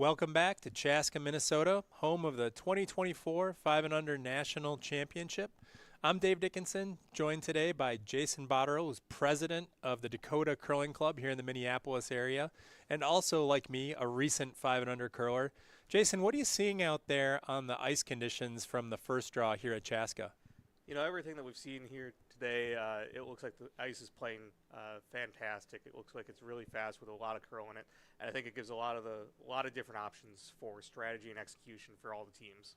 Welcome back to Chaska, Minnesota, home of the 2024 5 and Under National Championship. I'm Dave Dickinson, joined today by Jason Botterill, who's president of the Dakota Curling Club here in the Minneapolis area, and also, like me, a recent 5 and Under curler. Jason, what are you seeing out there on the ice conditions from the first draw here at Chaska? You know, everything that we've seen here today, it looks like the ice is playing fantastic. It looks like it's really fast with a lot of curl in it, and I think it gives a lot of different options for strategy and execution for all the teams.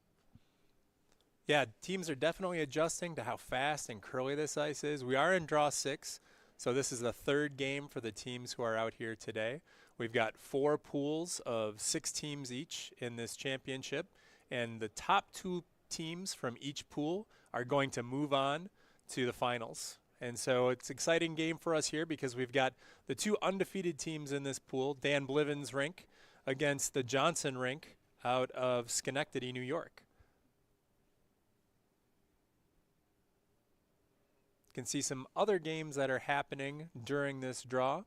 Yeah, teams are definitely adjusting to how fast and curly this ice is. We are in draw 6, so this is the third game for the teams who are out here today. We've got 4 pools of 6 teams each in this championship, and the top 2 teams from each pool are going to move on to the finals. And so it's an exciting game for us here because we've got the 2 undefeated teams in this pool, Dan Bliven's rink against the Johnson rink out of Schenectady, New York. You can see some other games that are happening during this draw.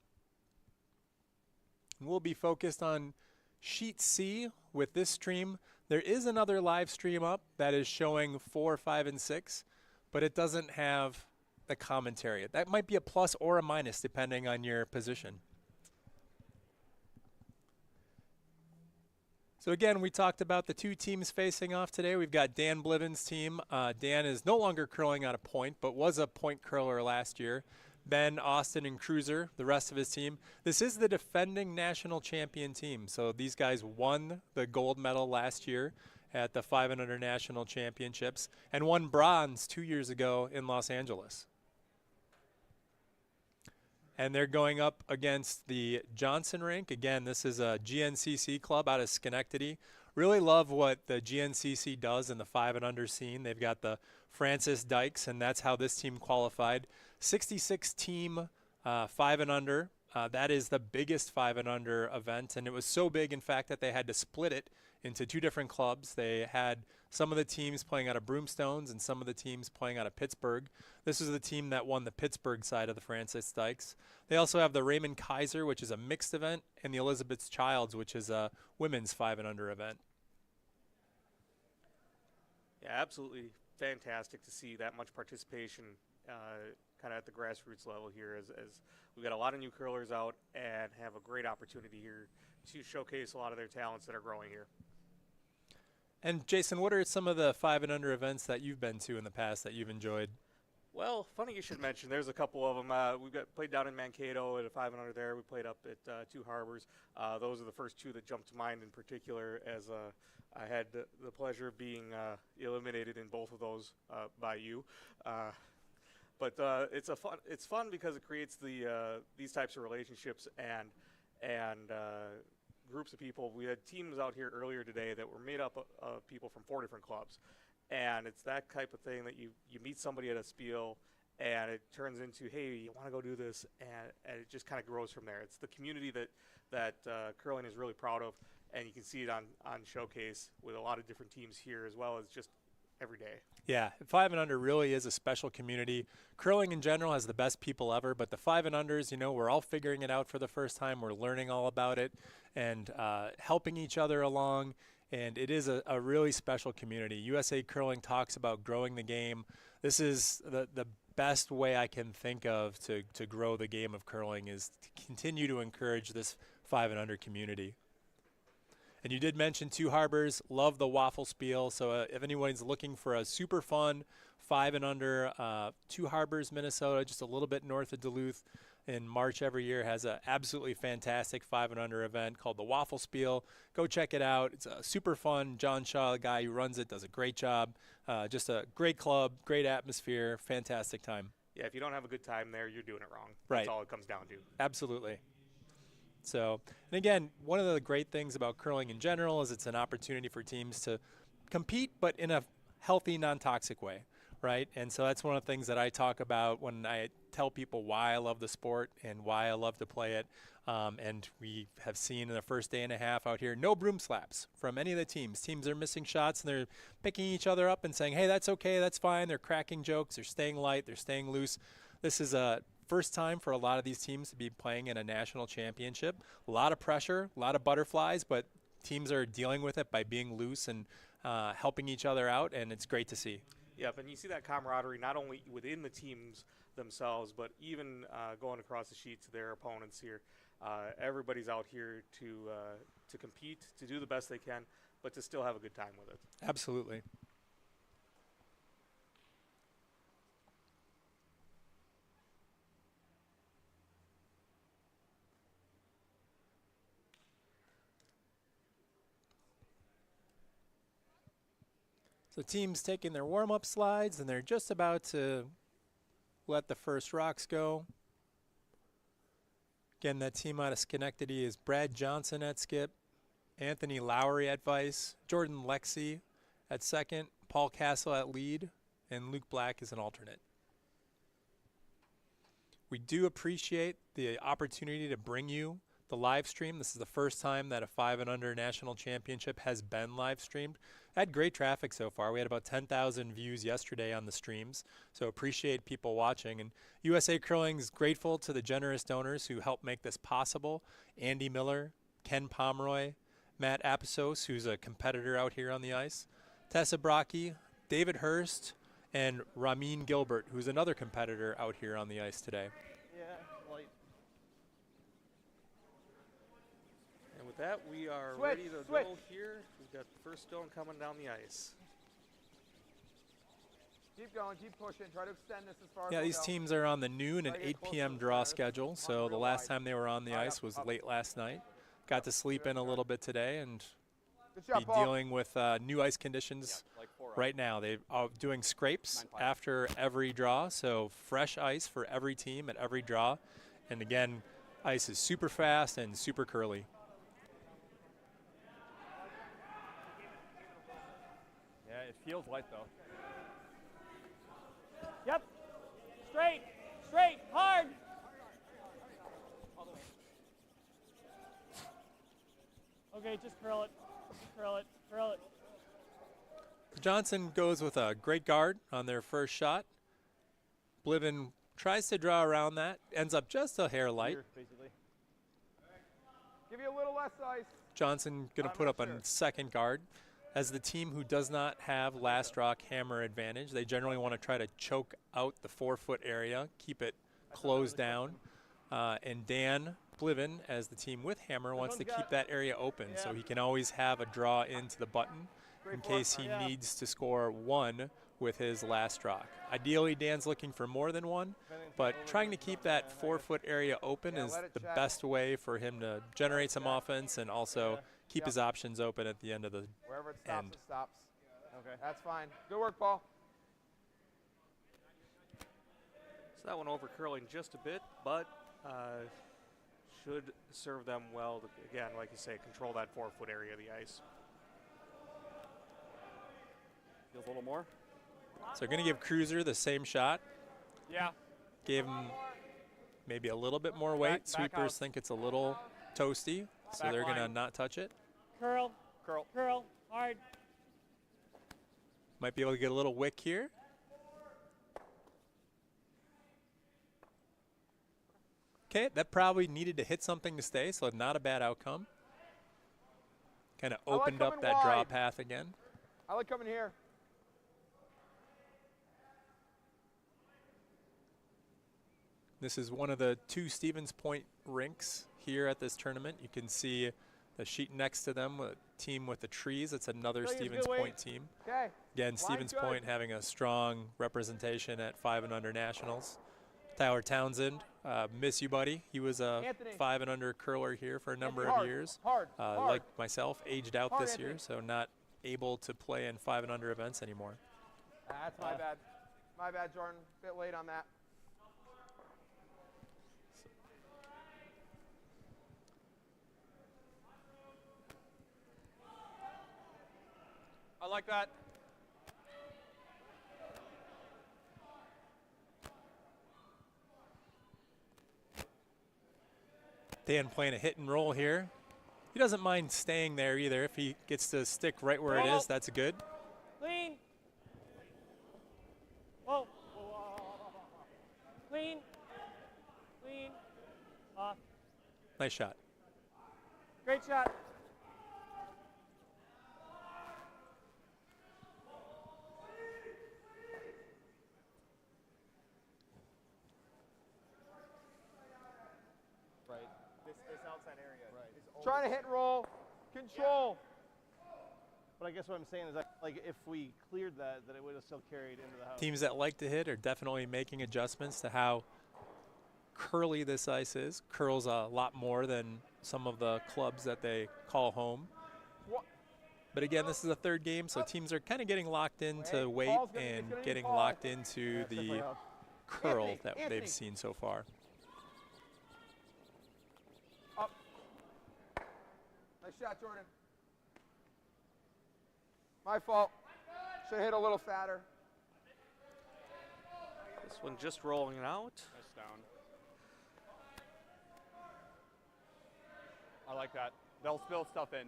We'll be focused on Sheet C with this stream. There is another live stream up that is showing 4, 5, and 6, but it doesn't have the commentary. That might be a plus or a minus depending on your position. So again, we talked about the 2 teams facing off today. We've got Dan Bliven's team. Dan is no longer curling on a point, but was a point curler last year. Ben, Austin, and Cruiser, the rest of his team. This is the defending national champion team. So these guys won the gold medal last year at the 5 and Under National Championships and won bronze 2 years ago in Los Angeles. And they're going up against the Johnson rink. Again, this is a GNCC club out of Schenectady. Really love what the GNCC does in the 5 and Under scene. They've got the Francis Dykes, and that's how this team qualified. 66 team 5 and Under. That is the biggest 5 and Under event, and it was so big, in fact, that they had to split it into 2 different clubs. They had some of the teams playing out of Broomstones and some of the teams playing out of Pittsburgh. This is the team that won the Pittsburgh side of the Francis Dykes. They also have the Raymond Kaiser, which is a mixed event, and the Elizabeth Childs, which is a women's 5 and Under event. Yeah, absolutely fantastic to see that much participation kind of at the grassroots level here as we've got a lot of new curlers out and have a great opportunity here to showcase a lot of their talents that are growing here. And Jason, what are some of the 5 and Under events that you've been to in the past that you've enjoyed? Well, funny you should mention. There's a couple of them. We've played down in Mankato at a 5 and Under there. We played up at 2 Harbors. Those are the first 2 that jumped to mind in particular, as I had the pleasure of being eliminated in both of those by you. But it's fun because it creates these types of relationships and groups of people. We had teams out here earlier today that were made up of people from 4 different clubs. And it's that type of thing that you meet somebody at a spiel and it turns into, hey, you want to go do this, and it just kind of grows from there. It's the community that curling is really proud of, and you can see it on Showcase with a lot of different teams here as well as just every day. Yeah, 5 and Under really is a special community. Curling in general has the best people ever, but the 5 and Unders, you know, we're all figuring it out for the first time. We're learning all about it and helping each other along. And it is a really special community. USA Curling talks about growing the game. This is the best way I can think of to grow the game of curling is to continue to encourage this 5 and Under community. And you did mention 2 Harbors, love the waffle spiel. So if anyone's looking for a super fun 5 and Under, 2 Harbors, Minnesota, just a little bit north of Duluth, in March every year has an absolutely fantastic 5 and Under event called the Waffle Spiel. Go check it out. It's super fun. John Shaw, the guy who runs it, does a great job. Just a great club, great atmosphere, fantastic time. Yeah, if you don't have a good time there, you're doing it wrong. Right. That's all it comes down to. Absolutely. So, and again, one of the great things about curling in general is it's an opportunity for teams to compete, but in a healthy, non-toxic way, right? And so that's one of the things that I talk about when I tell people why I love the sport and why I love to play it. And we have seen in the first day and a half out here, no broom slaps from any of the teams. Teams are missing shots and they're picking each other up and saying, hey, that's okay, that's fine. They're cracking jokes, they're staying light, they're staying loose. This is a first time for a lot of these teams to be playing in a national championship. A lot of pressure, a lot of butterflies, but teams are dealing with it by being loose and helping each other out, and it's great to see. Yep, and you see that camaraderie not only within the teams themselves, but even going across the sheet to their opponents here. Everybody's out here to compete, to do the best they can, but to still have a good time with it. Absolutely. So teams taking their warm-up slides, and they're just about to let the first rocks go. Again, that team out of Schenectady is Brad Johnson at skip, Anthony Lowry at vice, Jordan Lexi at second, Paul Castle at lead, and Luke Black is an alternate. We do appreciate the opportunity to bring you the live stream. This is the first time that a 5 and under national championship has been live streamed. Had great traffic so far. We had about 10,000 views yesterday on the streams, so appreciate people watching. And USA Curling is grateful to the generous donors who helped make this possible. Andy Miller, Ken Pomeroy, Matt Apisos, who's a competitor out here on the ice, Tessa Brocky, David Hurst, and Ramin Gilbert, who's another competitor out here on the ice today. And with that, we are ready to go here. We've got the first stone coming down the ice. Keep going, keep pushing, try to extend this as far as Yeah, we'll these go. teams are on the noon and Try to get 8 close p.m. to the draw center. schedule, Come so on, the real last wide. time they were on the All right, ice was up. late last night. Got to sleep in a little bit today and Good shot, be Paul. dealing with new ice conditions right now. They are doing scrapes after every draw, so fresh ice for every team at every draw. And again, ice is super fast and super curly. Yeah, it feels light though. Yep. Straight, straight, hard. Okay, just curl it. Curl it, curl it. Johnson goes with a great guard on their first shot. Bliven tries to draw around that, ends up just a hair light. Here, basically. Give you a little less ice. Johnson going to I'm put not up a sure. second guard. As the team who does not have last rock hammer advantage, they generally want to try to choke out the 4-foot area, keep it closed down. And Dan Bliven, as the team with hammer, wants to keep that area open so he can always have a draw into the button in case he needs to score one with his last rock. Ideally, Dan's looking for more than one, but trying to keep that 4-foot area open is let it the check. best way for him to generate some offense and also keep his options open at the end of the Wherever it stops, end. it stops. Okay. That's fine. Good work, Paul. So that one over curling just a bit, but should serve them well to, again, like you say, control that 4-foot area of the ice. Feels a little more. So we're going to give Cruiser the same shot. Yeah. Gave him maybe a little bit more weight. Back Sweepers out. think it's a little toasty, so Back they're going to line. not touch it. Curl, Curl. curl, hard. Might be able to get a little wick here. Okay, that probably needed to hit something to stay, so not a bad outcome. Kind of I like opened up coming that draw wide. path again. I like coming here. This is one of the two Stevens Point rinks here at this tournament. You can see the sheet next to them, a team with the trees. It's another Good, Stevens good weight. Point team. Okay. Again, Line's Stevens good. Point having a strong representation at 5 and under nationals. Tyler Townsend, miss you, buddy. He was a Anthony. 5 and under curler here for a number Hard, of years. Hard, hard. Like myself, aged out Hard, this year, Anthony. so not able to play in 5 and under events anymore. That's my bad. My bad, Jordan. Bit late on that. I like that. Dan playing a hit and roll here. He doesn't mind staying there either. If he gets to stick right where it is, that's good. Clean. Whoa. Whoa, whoa, whoa, whoa, whoa. Clean. Clean. Off. Nice shot. Great shot. Trying to hit and roll. Control. But I guess what I'm saying is that, like, if we cleared that, it would have still carried into the house. Teams that like to hit are definitely making adjustments to how curly this ice is. Curls a lot more than some of the clubs that they call home. But again, this is a third game, so teams are kind of getting locked into weight and getting locked into the curl that they've seen so far. Up. Nice shot, Jordan. My fault. Should have hit a little fatter. This one just rolling out. Nice down. I like that. They'll spill stuff in.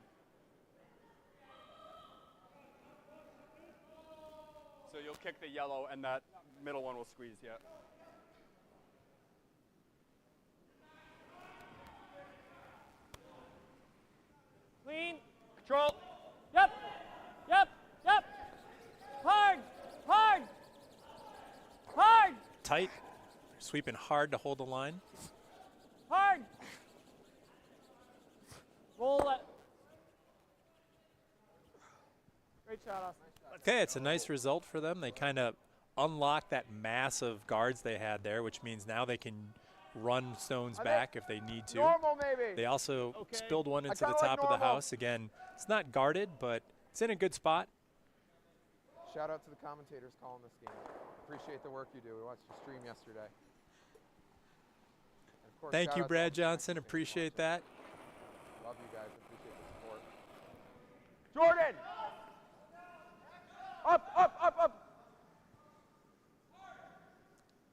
So you'll kick the yellow, and that middle one will squeeze, yeah. Clean. Control. Yep. Yep. Yep. Hard. Hard. Hard. Tight, sweeping hard to hold the line. Hard. Roll it. Great shot, Austin. Okay, it's a nice result for them. They kind of unlock that mass of guards they had there, which means now they can run stones back if they need to. Normal, maybe. They also spilled one into the kinda like top of the normal. house. Again, it's not guarded, but it's in a good spot. Shout out to the commentators calling this game. Appreciate the work you do. We watched your stream yesterday. And of course, Thank shout you, out to all Brad the Johnson. commentators Appreciate watching. that. Love you guys. Appreciate the support. Jordan! Up, up, up, up.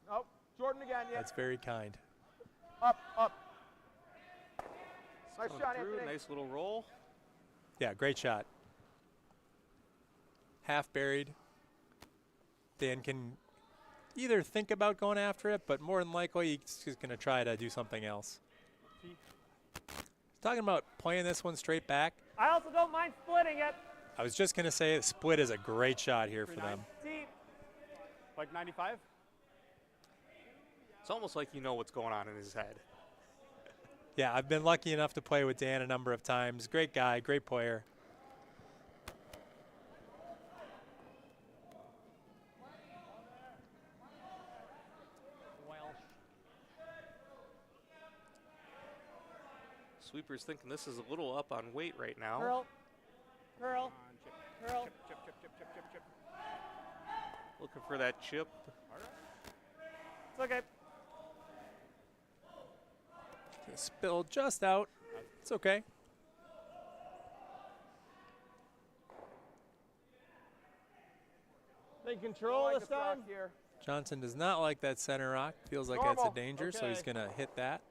Nope. Jordan again, yeah. That's very kind. Up, up. Nice Going shot, through, Anthony. nice little roll. Yeah, great shot. Half buried. Dan can either think about going after it, but more than likely he's just going to try to do something else. Talking about playing this one straight back. I also don't mind splitting it. I was just going to say the split is a great shot here for them. Deep. Like 95? It's almost like you know what's going on in his head. Yeah, I've been lucky enough to play with Dan a number of times. Great guy, great player. Sweeper's thinking this is a little up on weight right now. Curl. Curl. Curl. Chip, chip, chip, chip, chip, chip, chip. Looking for that chip. It's okay. Spilled just out. It's okay. They control Like this the frog time. here. Johnson does not like that center rock. Feels like that's a Normal. danger, so he's Okay. going to hit that.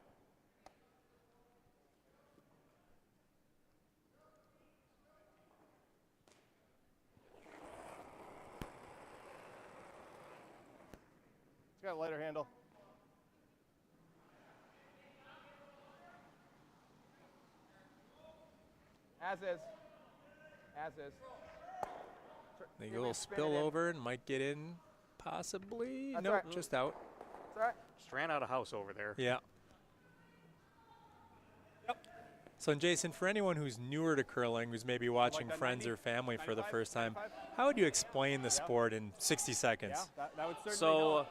It's got a lighter handle. As is. As is. They Give go a me little a spin it in. spillover and might get in, possibly. That's Nope, all right. just out. It's all right. Just ran out of house over there. Yeah. So, Jason, for anyone who's newer to curling, who's maybe watching that friends 90? or family for the 95? first time, 95? how would you explain the sport in 60 seconds? Yeah, that would certainly So help.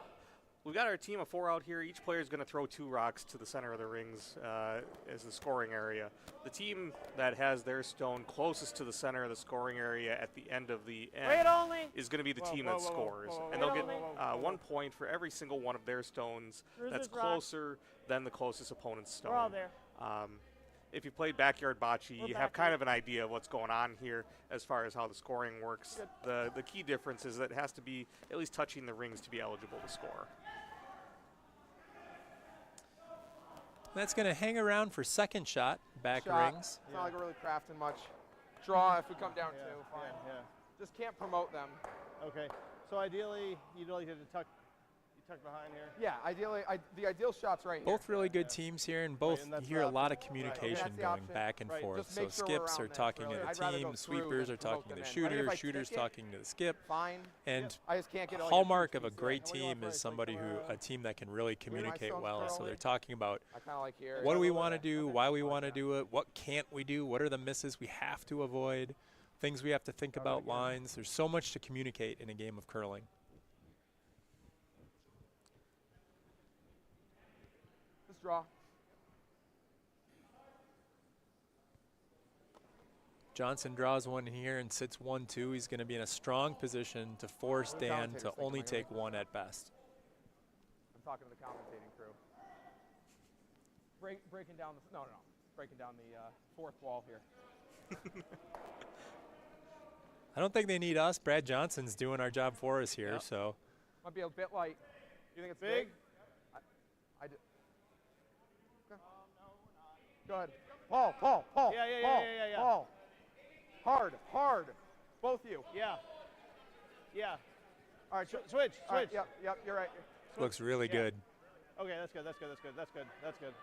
we've got our team of 4 out here. Each player is going to throw 2 rocks to the center of the rings as the scoring area. The team that has their stone closest to the center of the scoring area at the end of the Wait end only. is going to be the Whoa, team whoa, that whoa, whoa, scores. whoa, whoa, And whoa, they'll whoa, get whoa, whoa, 1 point for every single one of their stones that's Cruiser's rock. closer than the closest opponent's stone. We're all there. If you played backyard bocce, We're you have back kind here. of an idea of what's going on here as far as how the scoring works. The key difference is that it has to be at least touching the rings to be eligible to score. That's going to hang around for second shot, back Shot. rings. It's not like we're really crafting much. Draw if we come down Yeah, two. Fine. yeah, Just can't promote them. yeah. Okay. So ideally, you'd like to tucked behind here. Yeah, ideally, the ideal shot's right here. Both really good teams here, and both and that's you hear a the lot of option. communication That's the going option. back and Right, forth. just So make sure we're skips are around this, talking really. to I'd the rather go team, through sweepers than are provoke talking to them the in. I think shooter, if I shooters stick it, talking to the skip. Fine. And I just can't get a like hallmark of a two-piece great in. team is somebody a team that can really communicate stones well. So curling? they're talking about I kind of like here. what do we want to do, why we want to do it, what can't we do, what are the misses we have to avoid, things we have to think about, lines. There's so much to communicate in a game of curling. Let's draw. Johnson draws one here and sits 1-2. He's going to be in a strong position to force What do the Dan commentators to think? only Am I gonna take one at best. I'm talking to the commentating crew. Breaking down the breaking down the fourth wall here. I don't think they need us. Brad Johnson's doing our job for us here, so Might be a bit light. You think it's Big? I did. Okay. Go ahead. Paul. Yeah. Paul. Hard. Both of you. Yeah. All right, switch. All right, yep, you're right. looks really Yeah. good. Okay, that's good.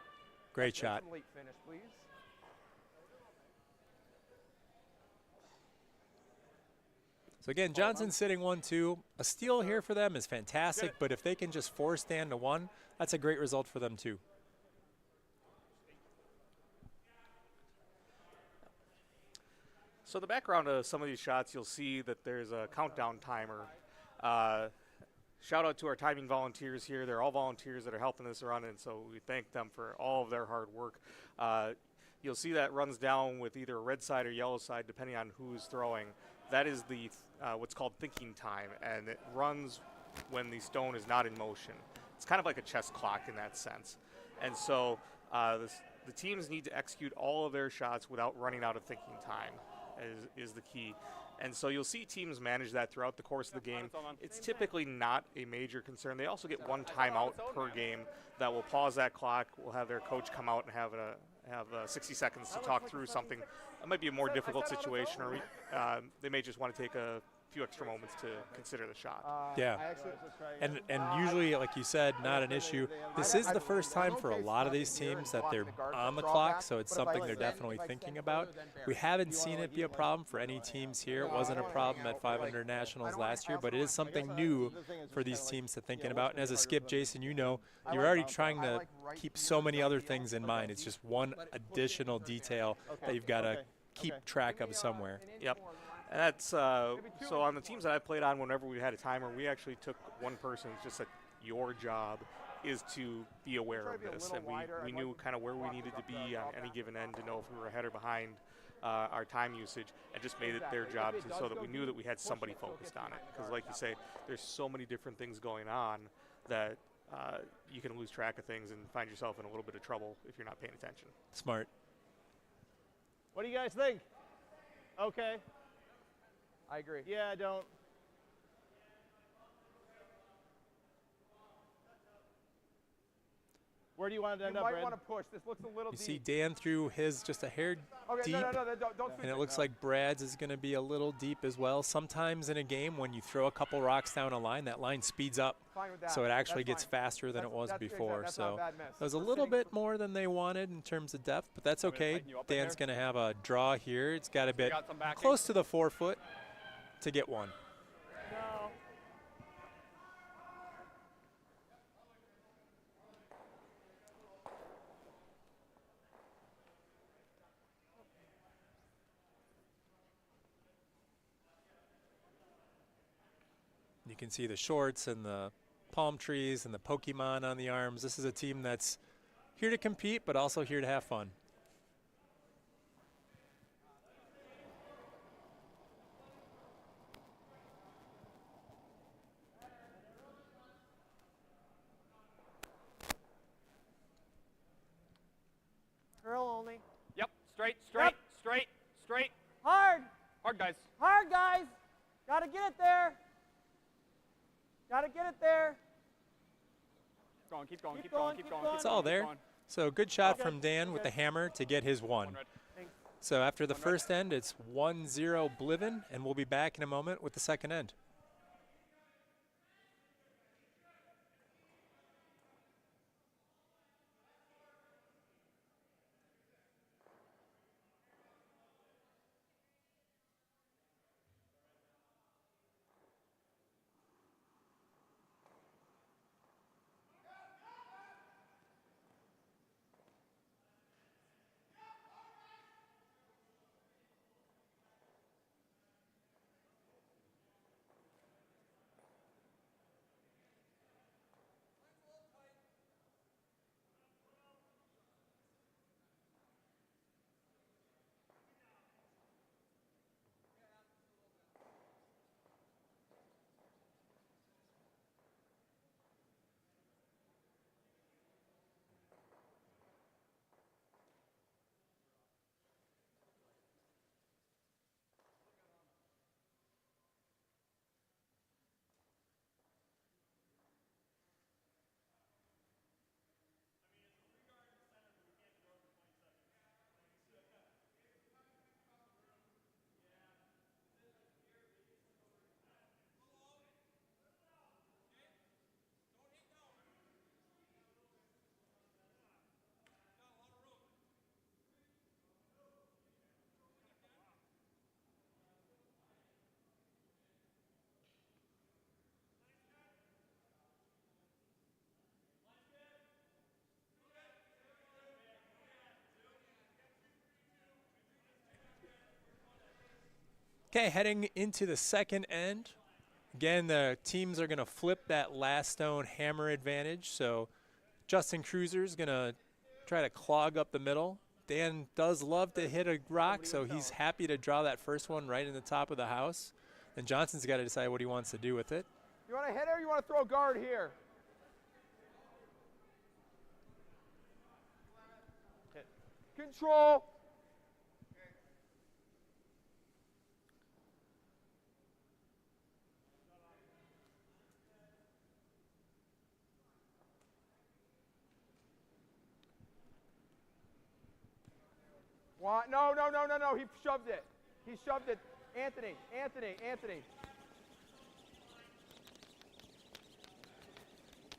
Great shot. Some late finish, please. So again, Johnson's sitting 1-2. A steal here for them is fantastic, but if they can just force Dan to one, that's a great result for them too. So the background of some of these shots, you'll see that there's a countdown timer. Shout out to our timing volunteers here. They're all volunteers that are helping this run, and so we thank them for all of their hard work. You'll see that runs down with either a red side or yellow side, depending on who's throwing. That is the what's called thinking time, and it runs when the stone is not in motion. It's kind of like a chess clock in that sense. And so the teams need to execute all of their shots without running out of thinking time is the key. And so you'll see teams manage that throughout the course of the game. It's typically not a major concern. They also get one timeout per game that will pause that clock. We'll have their coach come out and have 60 seconds to talk through something. It might be a more difficult situation, or they may just want to take a few extra moments to consider the shot. Yeah. And usually, like you said, not an issue. This is the first time for a lot of these teams that they're on the clock, so it's something they're definitely thinking about. We haven't seen it be a problem for any teams here. It wasn't a problem at 500 Nationals last year, but it is something new for these teams to thinking about. And as a skip, Jason, you know, you're already trying to keep so many other things in mind. It's just one additional detail that you've got to keep track of somewhere. Yep. And that's so on the teams that I played on, whenever we had a timer, we actually took one person. It's just that your job is to be aware of this, and we knew kind of where we needed to be on any given end to know if we were ahead or behind our time usage, and just made it their job so that we knew that we had somebody focused on it. Because like you say, there's so many different things going on that you can lose track of things and find yourself in a little bit of trouble if you're not paying attention. Smart. What do you guys think? Okay. I agree. Yeah, I don't. Where do you want it to end You up, might Brad? want to push. This looks a little You deep. see Dan threw his just a hair Okay, deep, no, don't and it looks like Brad's is going to be a little deep as well. Sometimes in a game, when you throw a couple rocks down a line, that line speeds up, Fine with that. so it actually That's gets fine. faster than it was That's- before. that's not a So bad miss. that was a We're little sitting- bit more than they wanted in terms of depth, but that's Want me to okay. tighten you up in Dan's there? going to have a draw here. It's got a bit got some backing? close to the 4 foot to get one. No. You can see the shorts and the palm trees and the Pokemon on the arms. This is a team that's here to compete, but also here to have fun. Curl only. Yep. Straight. Hard. Hard, guys. Hard, guys. Gotta get it there. Keep going. Keep going. It's all there. So good shot from Dan with the hammer to get his one. So after the first end, it's 1-0 Bliven, and we'll be back in a moment with the second end. Okay, heading into the second end. Again, the teams are going to flip that last stone hammer advantage. So Justin Cruiser's going to try to clog up the middle. Dan does love to hit a rock, so he's happy to draw that first one right in the top of the house. And Johnson's got to decide what he wants to do with it. You want to hit it or you want to throw a guard here? Hit. Control. What? No, no, no, no, no. He shoved it. He shoved it. Anthony, Anthony, Anthony.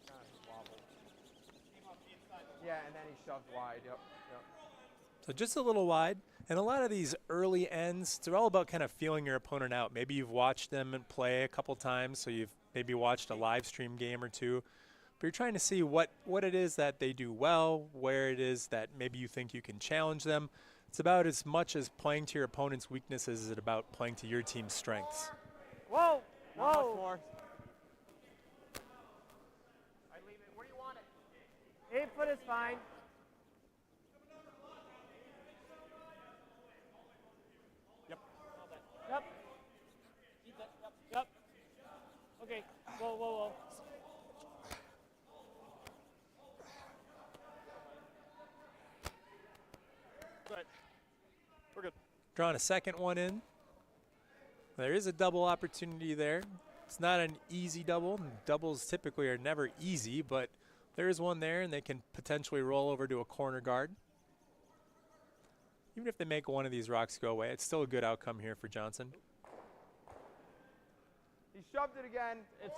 God, he wobbled. Yeah, and then he shoved wide. Yep, yep. So just a little wide. And a lot of these early ends, they're all about kind of feeling your opponent out. Maybe you've watched them play a couple times, so you've maybe watched a live stream game or two. But you're trying to see what it is that they do well, where it is that maybe you think you can challenge them. It's about as much as playing to your opponent's weaknesses as it about playing to your team's strengths. Whoa, Not much whoa. more. I leave it. Where do you want it? 8 foot is fine. Yep. Yep. Yep. Okay. Whoa, whoa, whoa. Good. We're good. Drawing a second one in. There is a double opportunity there. It's not an easy double. Doubles typically are never easy, but there is one there, and they can potentially roll over to a corner guard. Even if they make one of these rocks go away, it's still a good outcome here for Johnson. He shoved it again. It's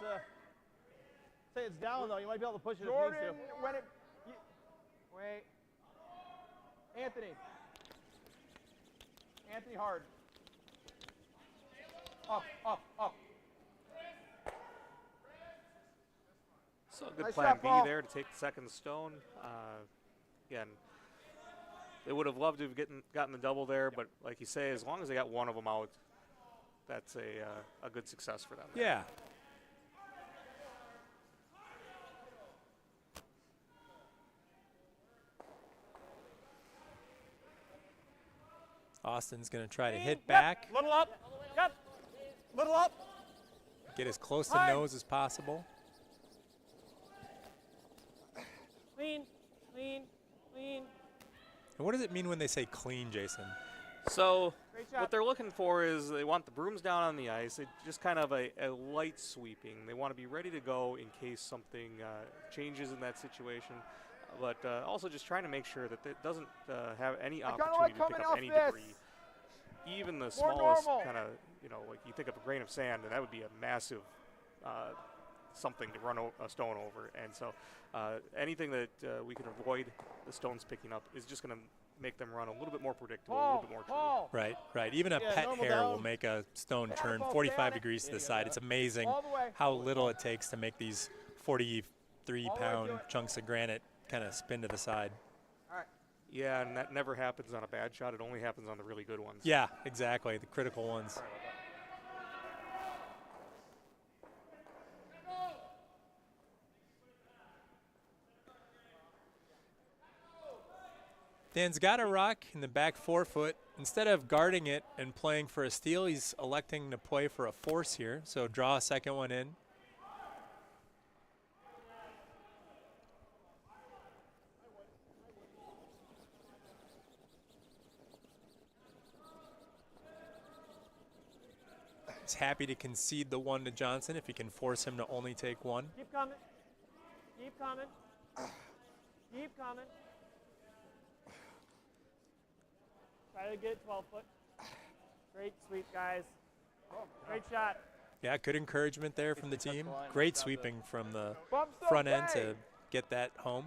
say it's down though. You might be able to push it Jordan, if you need to. when it. Wait. Anthony. Anthony hard. Up, up, up. So a good Nice plan shot, B Paul. there to take the second stone. Again, they would have loved to have gotten the double there, but like you say, as long as they got one of them out, that's a good success for them. Yeah. Austin's going to try to hit back, Little up. Yep. Little up. get as close to Hard. nose as possible. Clean. Clean. Clean. And what does it mean when they say clean, Jason? So Great shot. what they're looking for is they want the brooms down on the ice. It's just kind of a light sweeping. They want to be ready to go in case something changes in that situation. But also just trying to make sure that it doesn't have any kinda opportunity like to pick coming up off any this. debris. Even the More smallest normal. kind of, like you think of a grain of sand, and that would be a massive something to run a stone over. And so anything that we can avoid the stones picking up is just going to make them run a little bit more predictable, a little Paul, bit more true. Paul. Right, right. Even a Yeah, pet normal hair will down. make a stone Stay on turn it, Paul, 45 stay on it. degrees to There the you side. go. It's amazing All the way. how little it takes to make these 43 All the way pound to it. chunks of granite kind of spin to the side. All right. Yeah, and that never happens on a bad shot. It only happens on the really good ones. Yeah, exactly. The critical ones. Dan's got a rock in the back 4 foot. Instead of guarding it and playing for a steal, he's electing to play for a force here. So draw a second one in. He's happy to concede the one to Johnson if he can force him to only take one. Keep coming. Keep coming. Keep coming. Try to get 12 foot. Great sweep, guys. Great shot. Yeah, good encouragement there from the Basically team. touch the line, Great stop sweeping from the Bump's front end okay. to get that home.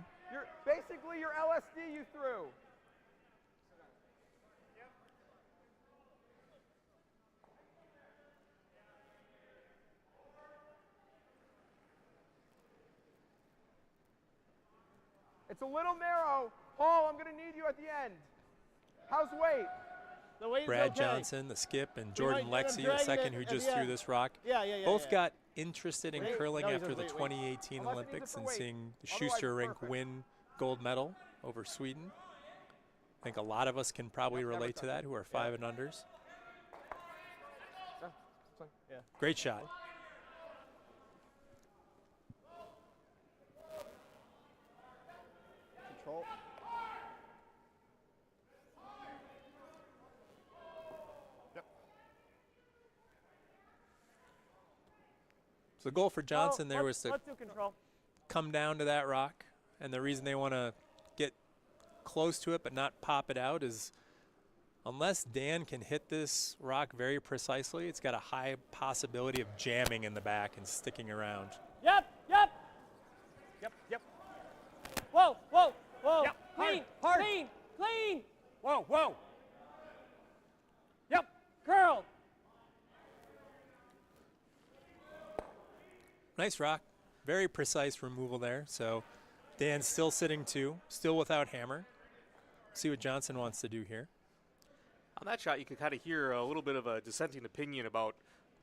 Basically your LSD you threw. It's a little narrow. Paul, I'm going to need you at the end. How's weight? The weight is Brad okay. Johnson, the skip, and Jordan might end up Lexi, the dragging second, it who at just the threw end. this rock. Yeah. Both got interested in Wait, curling no, he's after on the weight. 2018 Unless it needs Olympics it for and weight. seeing the Otherwise, Schuster it's rink perfect. win gold medal over Sweden. I think a lot of us can probably Yep, never relate to touch that who are 5 and unders. Yeah, it's fine. Yeah. Great shot. Control. So the goal for Johnson there was to Let's do control. come down to that rock, and the reason they want to get close to it but not pop it out is unless Dan can hit this rock very precisely, it's got a high possibility of jamming in the back and sticking around. Yep. Yep. Whoa. Yep, Clean. hard. Clean. Whoa. Yep. Curl. Nice rock. Very precise removal there. So Dan's still sitting 2, still without hammer. See what Johnson wants to do here. On that shot, you could kind of hear a little bit of a dissenting opinion about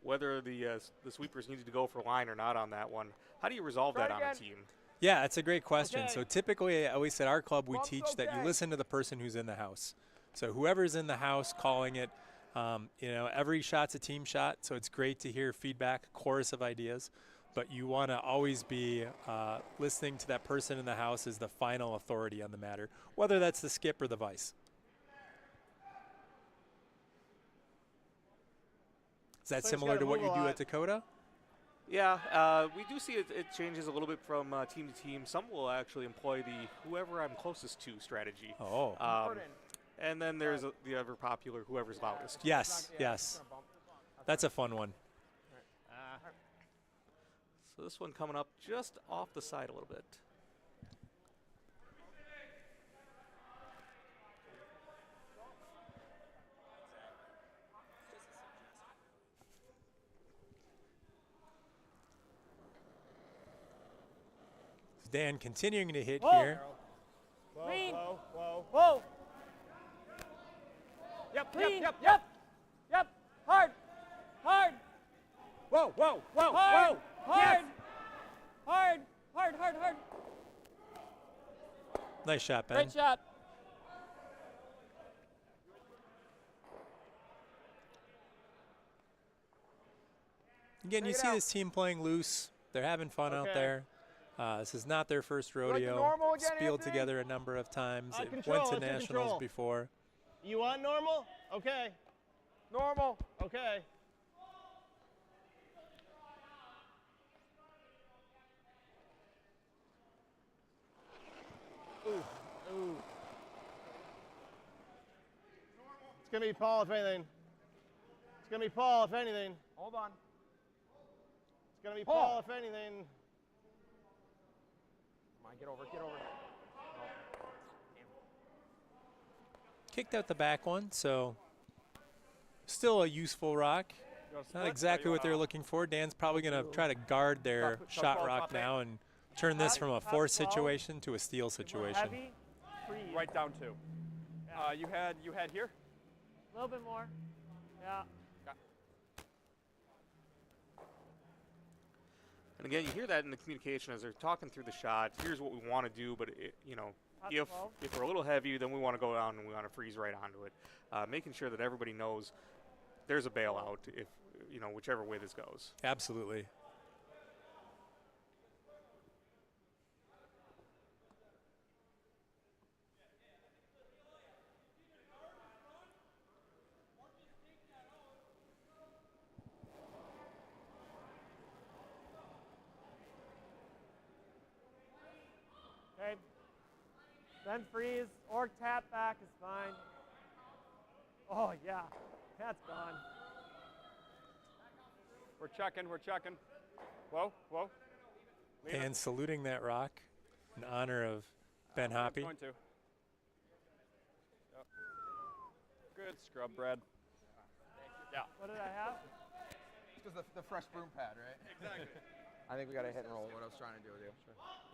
whether the sweepers needed to go for line or not on that one. How do you resolve Try that it on a again. team? Yeah, it's a great question. Okay. So typically, at least at our club, we Bump's teach that you okay. listen to the person who's in the house. So whoever's in the house calling it, every shot's a team shot. So it's great to hear feedback, chorus of ideas. But you want to always be listening to that person in the house as the final authority on the matter, whether that's the skip or the vice. Is that So he's similar gotta to what move you a do lot. at Dakota? Yeah, we do see it changes a little bit from team to team. Some will actually employ the whoever I'm closest to strategy. Oh, And then there's the ever popular whoever's loudest. yes, yes. That's a fun one. So this one coming up just off the side a little bit. Dan continuing to hit Whoa. here. Clean. Whoa. Yep. Clean. Yep. Yep. Hard. Whoa. Hard. Yes. Hard. Nice shot, Ben. Great shot. Again, you Take it see out. this team playing loose. They're having fun out Okay. there. This is not their first like the rodeo. normal again, Spieled Anthony? together a number of times. It Control, went to let's do nationals control. before. You want normal? Okay. Normal. Okay. Ooh. It's gonna be Paul if anything. It's gonna be Paul if anything. Hold on. It's gonna be Paul. Paul if anything. Come on, get over. Kicked out the back one, so still a useful rock. You wanna Not split? exactly Or you what they're wanna- looking for. Dan's probably going to try to guard their Top shot ball, rock top now and turn this from a Top force ball. situation to a steal More situation. heavy. Freeze. Right down 2. Yeah. You had here. A little bit more. Yeah. And again, you hear that in the communication as they're talking through the shot. Here's what we want to do, but Top if 12. we're a little heavy, then we want to go down and we want to freeze right onto it. Making sure that everybody knows there's a bailout if whichever way this goes. Absolutely. Okay. Then freeze or tap back is fine. Oh yeah, that's gone. We're checking. Whoa. Leave it. Dan saluting that rock in honor of Ben I'm Hoppy. going to. Yep. Good scrub, Brad. Yeah. What did I have? Because the fresh broom pad, right? Exactly. I think we got to hit and roll. What I was trying to do with you.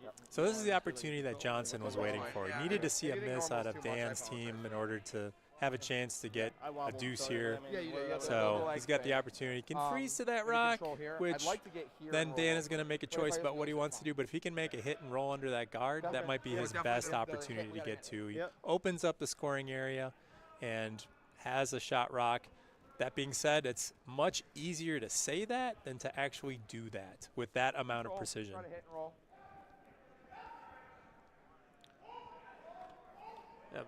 Yep. So this is the opportunity that Johnson was waiting for. He needed to see a Anything miss normal out is of too much, I Dan's team in order to have a chance to get I a wobbled, deuce so, here. I mean, Yeah, you we're did, a yeah, little- So leg he's got the thing. opportunity. He can freeze to that Maybe rock, control here. which I'd like to get here then and Dan roll. is going to make a What if I choice just about what he go wants to sit do. But if he can make a hit and roll under that guard, that Okay. might be Yeah, his definitely best the hit. opportunity We to gotta get hit. to. He Yep. opens up the scoring area and has a shot rock. That being said, it's much easier to say that than to actually do that with that amount of Roll. precision. Try to hit and roll.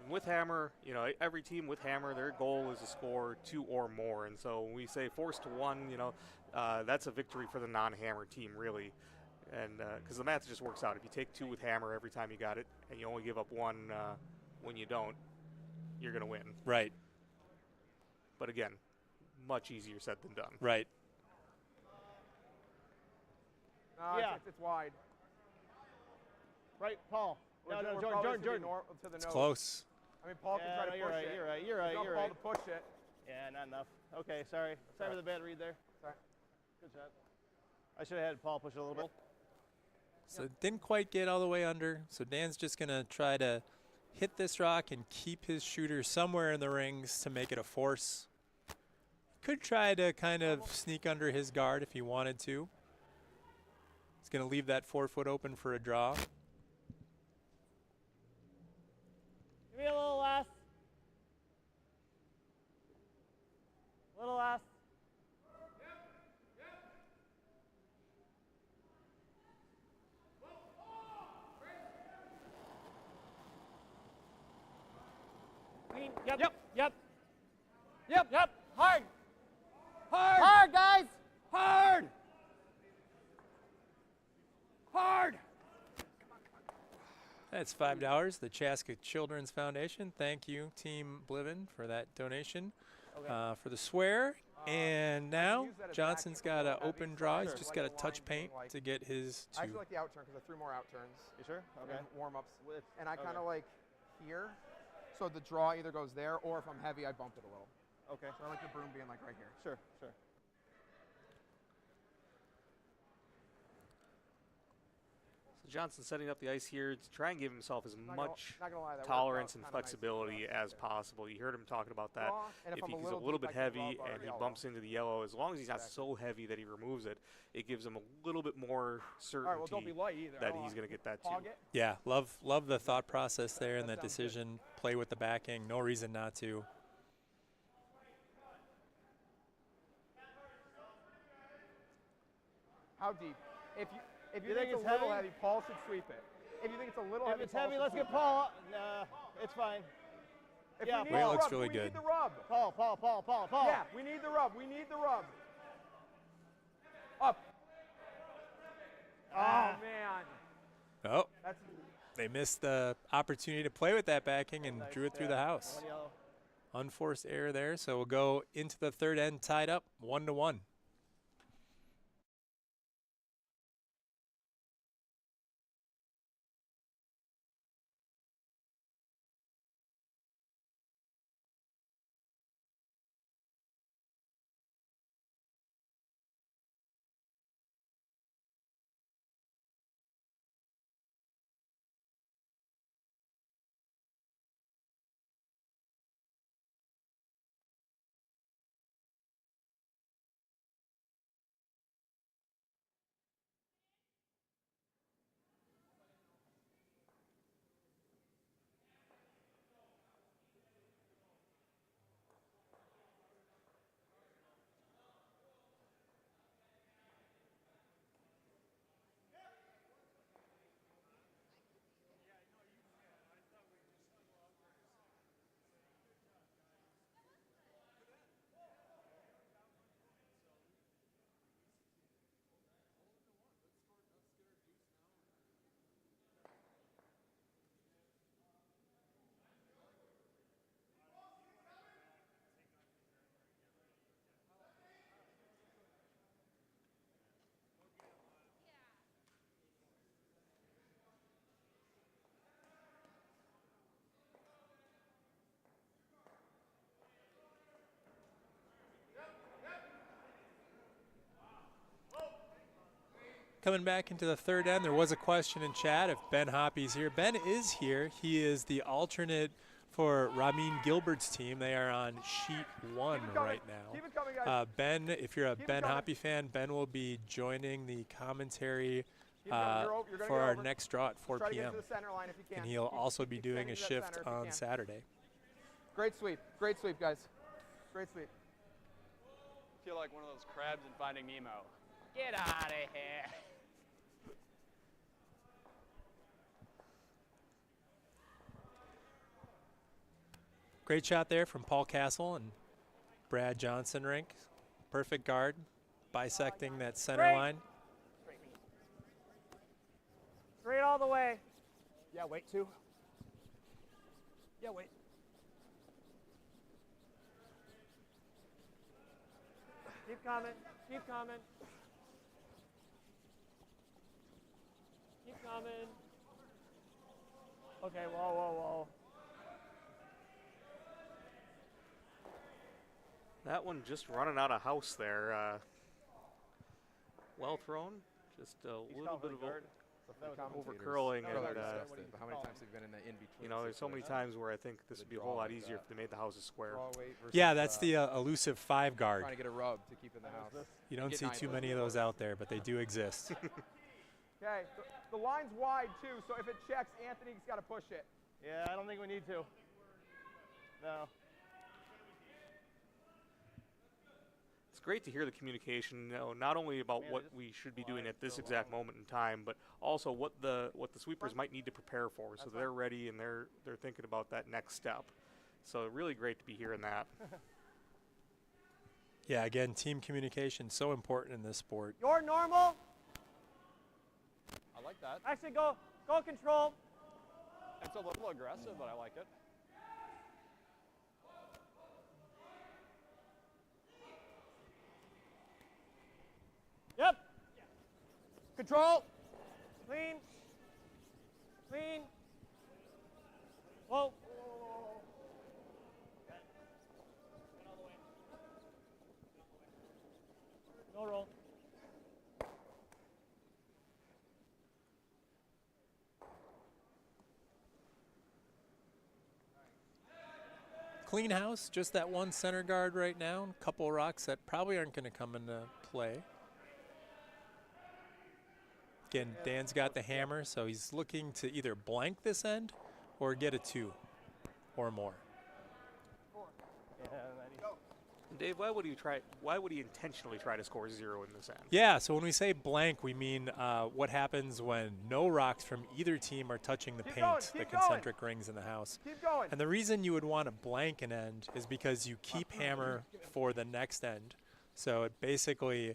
With Hammer, you know, every team with Hammer, their goal is to score 2 or more. And so when we say force to 1, you know, that's a victory for the non-Hammer team, really. And because the math just works out. If you take 2 with Hammer every time you got it, and you only give up 1 when you don't, you're going to win. Right, But again, much easier said than done. right. No, Yeah. it's wide. Right, Paul. No, We're no, probably Jordan, just Jordan. gonna be to the It's nose. close. I mean, Paul can Yeah, try no, to you're push right, it. you're right, you're It's right, not you're Paul right. to push it. Yeah, not enough. Okay, sorry. Sorry for the bad read there. Sorry. Good shot. I should have had Paul push it a little bit. So didn't quite get all the way under. So Dan's just going to try to hit this rock and keep his shooter somewhere in the rings to make it a force. Could try to kind of sneak under his guard if he wanted to. He's going to leave that 4-foot open for a draw. Give me a little less. A little less. Clean. Yep. Yep. Yep. Yep. Yep. Hard. Hard. Hard, guys. Hard! Hard! That's $5. The Chaska Children's Foundation. Thank you, Team Bliven, for that donation. For the swear. And now use that as Johnson's backing got for a an little open heavy, draw. so He's I just like got the to touch line being paint like- to get his I actually two. like the outturn because I threw more outturns. You sure? Okay. And warm-ups. With- And I kind of okay. like here. So the draw either goes there, or if I'm heavy, I bump it a little. Okay. So I like the broom being like right here. Sure, sure. So Johnson setting up the ice here to try and give himself as Not gonna- much not gonna lie, that worked tolerance out and kinda nice with the flexibility draw as there. possible. You heard him talking about that. Draw, and if I'm he's a a little little deep, bit I can draw heavy bar and he yellow. bumps into the yellow, as long as he's not Exactly. so heavy that he removes it, it gives him a little bit more All right, well, don't certainty be light either. that he's going to get that too. Hog it. Yeah, love the thought process there and That that sounds good. decision. Play with the backing. No reason not to. How deep? If you You think think it's it's a little heavy? heavy, Paul should sweep it. If you think it's a little If heavy, it's Paul heavy, should let's sweep get it. Paul. Nah, it's fine. If Yeah, we need Whale the looks rub, really we good. need the rub. Paul. Yeah, we need the rub. We need the rub. Up. Ah. Oh man, Oh, that's they missed the opportunity to play with that backing and Nice, drew it through yeah. the house. One yellow. Unforced error there, so we'll go into the third end tied up 1-1. Coming back into the third end, there was a question in chat if Ben Hoppy's here. Ben is here. He is the alternate For Ramin Gilbert's team, they are on sheet 1 Keep it coming. right now. Keep it coming, guys. Ben, if you're a Keep it Ben coming. Hoppy fan, Ben will be joining the commentary Keep going. You're gonna for get our over. next draw at 4 Try to get p.m. to the center line if you can. And he'll Keep also be doing a extending to that shift center if you on can. Saturday. Great sweep. Great sweep, guys. Great sweep. I feel like one of those crabs in Finding Nemo. Get out of here. Great shot there from Paul Castle and Brad Johnson rink. Perfect guard, bisecting that center Great. line. Straight all the way. Yeah, wait, 2. Yeah, wait. Keep coming. Keep coming. Keep coming. Okay, whoa, whoa, whoa. That one just running out of house there. Well thrown. Just a little bit of over curling. And, how many times have you been in the in between? you know, there's so many times where I think this would be a whole lot easier if they made the houses square. Yeah, that's the elusive 5 guard. Trying to get a rub to keep in the house. You don't Get see 9 too of many of those out there, but they do exist. Okay, the line's wide too, so if it checks, Anthony's got to push it. Yeah, I don't think we need to. No. It's great to hear the communication, you know, not only about what we should be doing at this exact moment in time, but also what the sweepers might need to prepare for, so they're ready and they're thinking about that next step. So really great to be hearing that. Yeah, again, team communication so important in this sport. You're normal. I like that. Actually, go control. It's a little aggressive, but I like it. Yep. Control. Clean. Clean. Whoa. No roll. Clean house, just that one center guard right now. A couple rocks that probably aren't going to come into play. Again, Dan's got the hammer, so he's looking to either blank this end or get a 2 or more. Yeah, Dave, why would he intentionally try to score 0 in this end? Yeah, so when we say blank, we mean what happens when no rocks from either team are touching the Keep paint, going, the keep going. concentric rings in the house. Keep going. And the reason you would want to blank an end is because you keep hammer for the next end. So it basically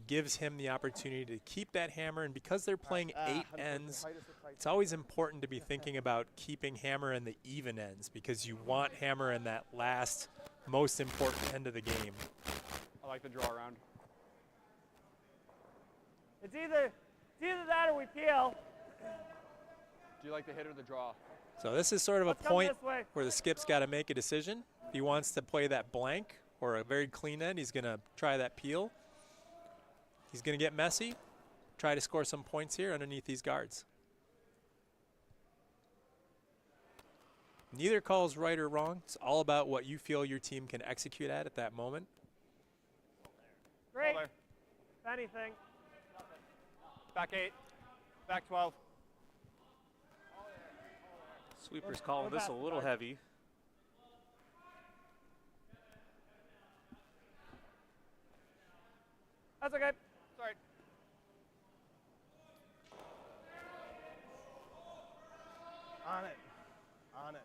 gives him the opportunity to keep that hammer, and because they're playing 8 ends, it's always important to be thinking about keeping hammer in the even ends, because you want hammer in that last most important end of the game. I like the draw around. It's either that or we peel. Do you like the hit or the draw? So this is sort of Let's a come point this way. where the skip's got to make a decision. If he wants to play that blank or a very clean end, he's going to try that peel. He's going to get messy, try to score some points here underneath these guards. Neither call is right or wrong. It's all about what you feel your team can execute at that moment. Great. There. If anything. Back 8. Back 12. Sweeper's calling this a little heavy. That's okay. Sorry. On it. On it.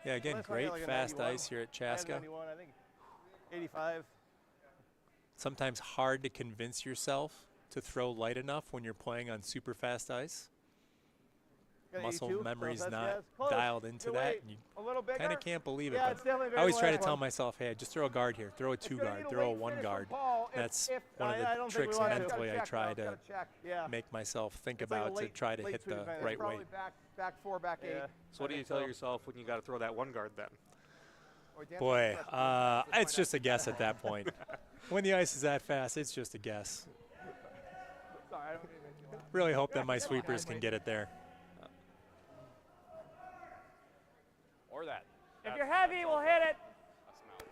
Yeah, again, Last one, I great got like a fast 91. ice here at I had Chaska. 91, I think 85. Sometimes hard to convince yourself to throw light enough when you're playing on super fast ice. Got Muscle 82, memory's so that's not gas. Close. dialed into Good that. weight. And you A little bigger. kind of can't believe it. Yeah, but it's definitely I very always try to last tell one. myself, hey, just throw a guard here. Throw a It's 2 gonna guard. need a Throw a late 1 finish guard. from Paul if- That's if- one of I the don't think we tricks want to. mentally I Gotta try check, to gotta check. Yeah. make myself think It's like a about to late- try to late hit sweep the advantage. right Probably way. back 4, back 8. Yeah. So what do I you think tell so. yourself when you got to throw that 1 guard then? Oh, Dan's Boy, got the press. Let's it's find just out. a guess at that point. When the ice is that fast, it's just a guess. Sorry, I don't mean to make you laugh. Really hope that my sweepers can get it there. Ignore that. If you're heavy, we'll hit it. A smell.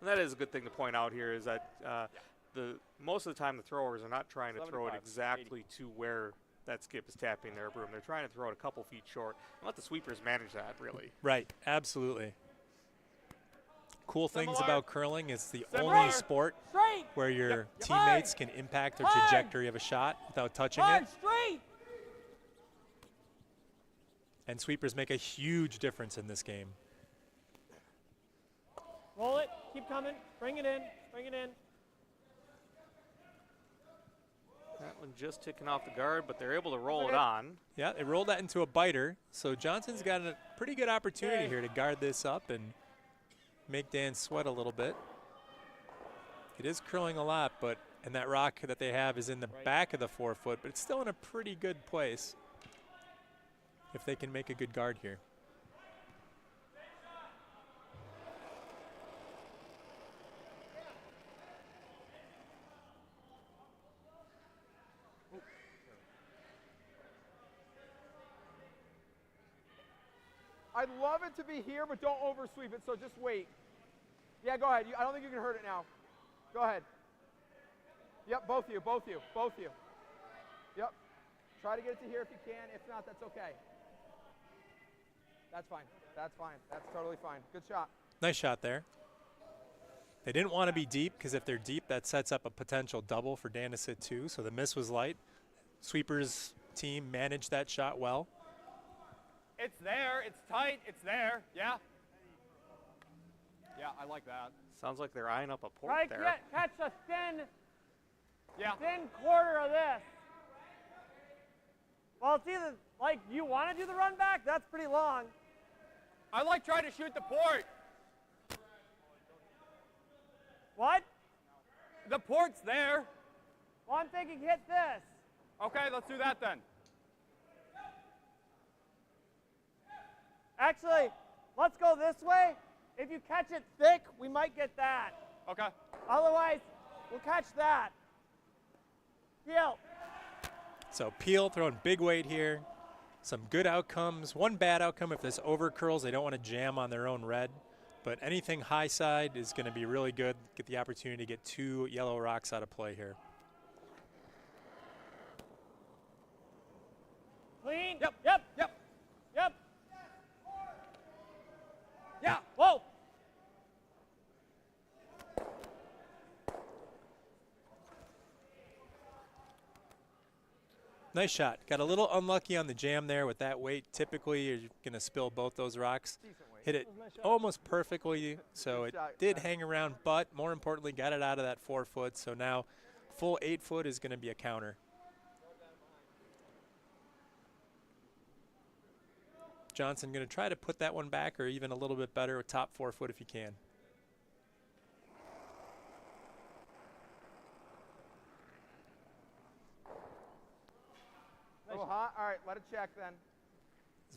And that is a good thing to point out here is that most of the time the throwers are not trying to throw it 75, exactly to where that skip is tapping their broom. They're trying to throw it a couple feet short and let the sweepers manage that, really. Right, absolutely. Cool things Similar. about curling is the Similar. only sport Straight. where your Yep. teammates can impact the Hard. trajectory of a shot without touching Hard, it. straight. And sweepers make a huge difference in this game. Roll it. Keep coming. Bring it in. Bring it in. That one just ticking off the guard, but they're able to roll it Okay. on. Yeah, they rolled that into a biter. So Johnson's got a pretty good opportunity Okay. here to guard this up and make Dan sweat a little bit. It is curling a lot, and that rock that they have is in the back of the 4 foot, but it's still in a pretty good place if they can make a good guard here. I'd love it to be here, but don't oversweep it, so just wait. Yeah, go ahead. I don't think you can hurt it now. Go ahead. Yep, both of you, both of you, both of you. Yep. Try to get it to here if you can. If not, that's okay. That's fine. That's fine. That's totally fine. Good shot. Nice shot there. They didn't want to be deep because if they're deep, that sets up a potential double for Dan to sit 2. So the miss was light. Sweepers team managed that shot well. It's there. It's tight. It's there. Yeah. Yeah, I like that. Sounds like they're eyeing up a port Try there. to catch a thin Yeah. quarter of this. Well, it's either like you want to do the run back. That's pretty long. I like trying to shoot the port. What? The port's there. Well, I'm thinking hit this. Okay, let's do that then. Actually, let's go this way. If you catch it thick, we might get that. Okay. Otherwise, we'll catch that. Heel. So Peel throwing big weight here. Some good outcomes. One bad outcome, if this over curls, they don't want to jam on their own red. But anything high side is going to be really good. Get the opportunity to get 2 yellow rocks out of play here. Clean. Yep. Yep. Yep. Yep. Yeah. Whoa. Nice shot. Got a little unlucky on the jam there with that weight. Typically, you're going to spill both those rocks. Decent weight. Hit it That was a nice shot. almost perfectly, so Good it shot, did yeah. hang around, but more importantly, got it out of that 4 foot. So now full 8 foot is going to be a counter. Johnson going to try to put that one back or even a little bit better with top 4 foot if you can. A little hot? All right, let it check then.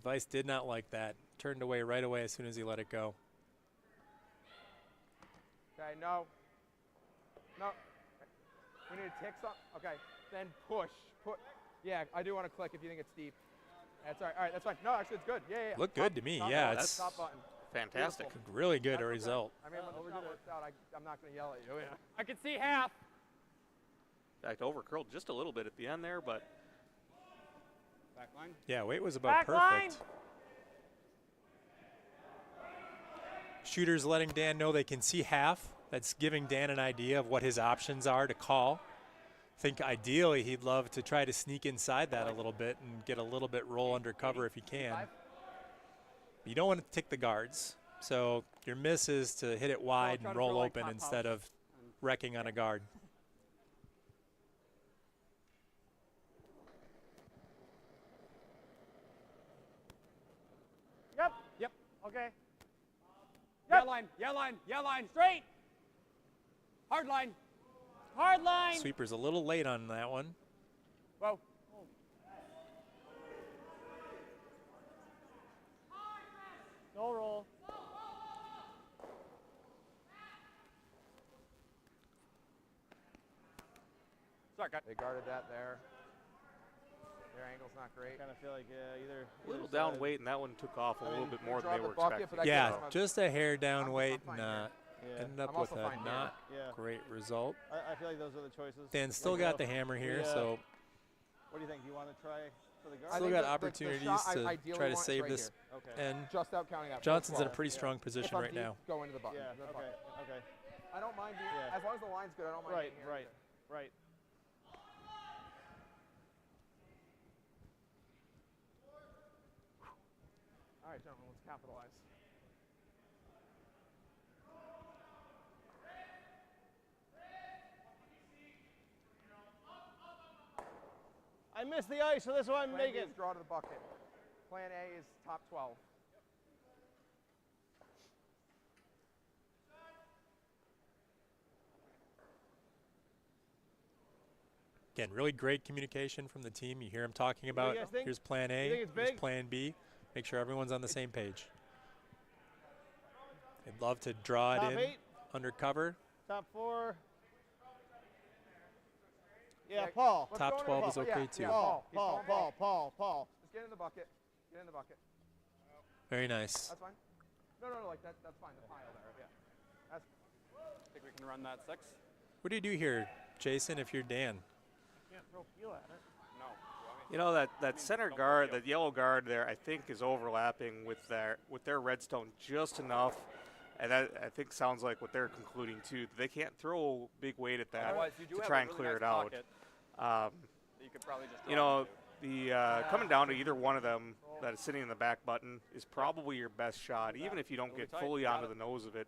Vice did not like that. Turned away right away as soon as he let it go. Okay, no. No. We need to tick some. Okay, then push. Yeah, I do want to click if you think it's deep. That's all right. All right, that's fine. No, actually, it's good. Yeah, yeah. Looked Top- good to me. top Yeah, button, it's top button. Fantastic. Beautiful. really good That's okay. result. I mean, when the shot works out, I'm not going to yell at you. Yeah. I can see half. In fact, overcurled just a little bit at the end there, but Back line. Yeah, weight was about Back line. perfect. Shooters letting Dan know they can see half. That's giving Dan an idea of what his options are to call. I think ideally he'd love to try to sneak inside that a little bit and get a little bit roll under cover if he can. You don't want to tick the guards. So your miss is to hit it wide try and to roll throw, like, open top instead house. of wrecking on a guard. Yep. Yep. Okay. Yeah Yep. line. Yeah line. Yeah line. Straight. Hard line. Hard line. Sweeper's a little late on that one. Whoa. No roll. Sorry, guys. They guarded that there. Their angle's not I great. kind of feel like either A little either down side- weight, and that one took off a little bit more than draw they the were bucket, expecting. but I Yeah, guess I'm just a hair down I'm weight fine and here. Yeah. ended up I'm with also a fine here. not Yeah. great result. I feel like those are the choices. Dan still Like, got the hammer here, so What do you think? Do you want to try for the guard? I still think got the opportunities shot I to ideally try to want is save right this. here. Okay. And Just out counting that. Johnson's in a Full pretty Yeah. strong If position I'm right deep, now. Go into the bucket. Yeah. The Okay. bucket. Okay. I don't mind being, Yeah. as long as the line's good, I don't mind Right. being here Right. either. Right. All right, gentlemen, let's capitalize. I missed the ice, so this one I'm Plan B making. is draw to the bucket. Plan A is top 12. Again, really great communication from the team. You hear him talking do you about guys think? here's plan A, You think it's here's big? plan B. Make sure everyone's on the same page. They'd love to draw Top it in 8, under cover. top 4. Yeah, Yeah, Paul. let's Top go into 12 the is bucket. okay, Yeah, too. yeah, Paul. He's going Paul. Just get in the bucket. Get in the bucket. Very nice. That's fine. No, like that's fine. The pile there. Yeah. That's Think we can run that 6? What do you do here, Jason, if you're Dan? Can't throw fuel at it. No. You know that center don't guard, worry. that yellow guard there, I think is overlapping with their redstone just enough, and that I think sounds like what they're concluding too. They can't throw big weight at that Otherwise, you do to have try a and really clear nice it out. pocket Um, that you could probably just you draw know, into. the coming down to either one of them that is sitting in the back button is probably your best shot. Even if you don't It'll be get tight, fully you got onto it. the nose of it,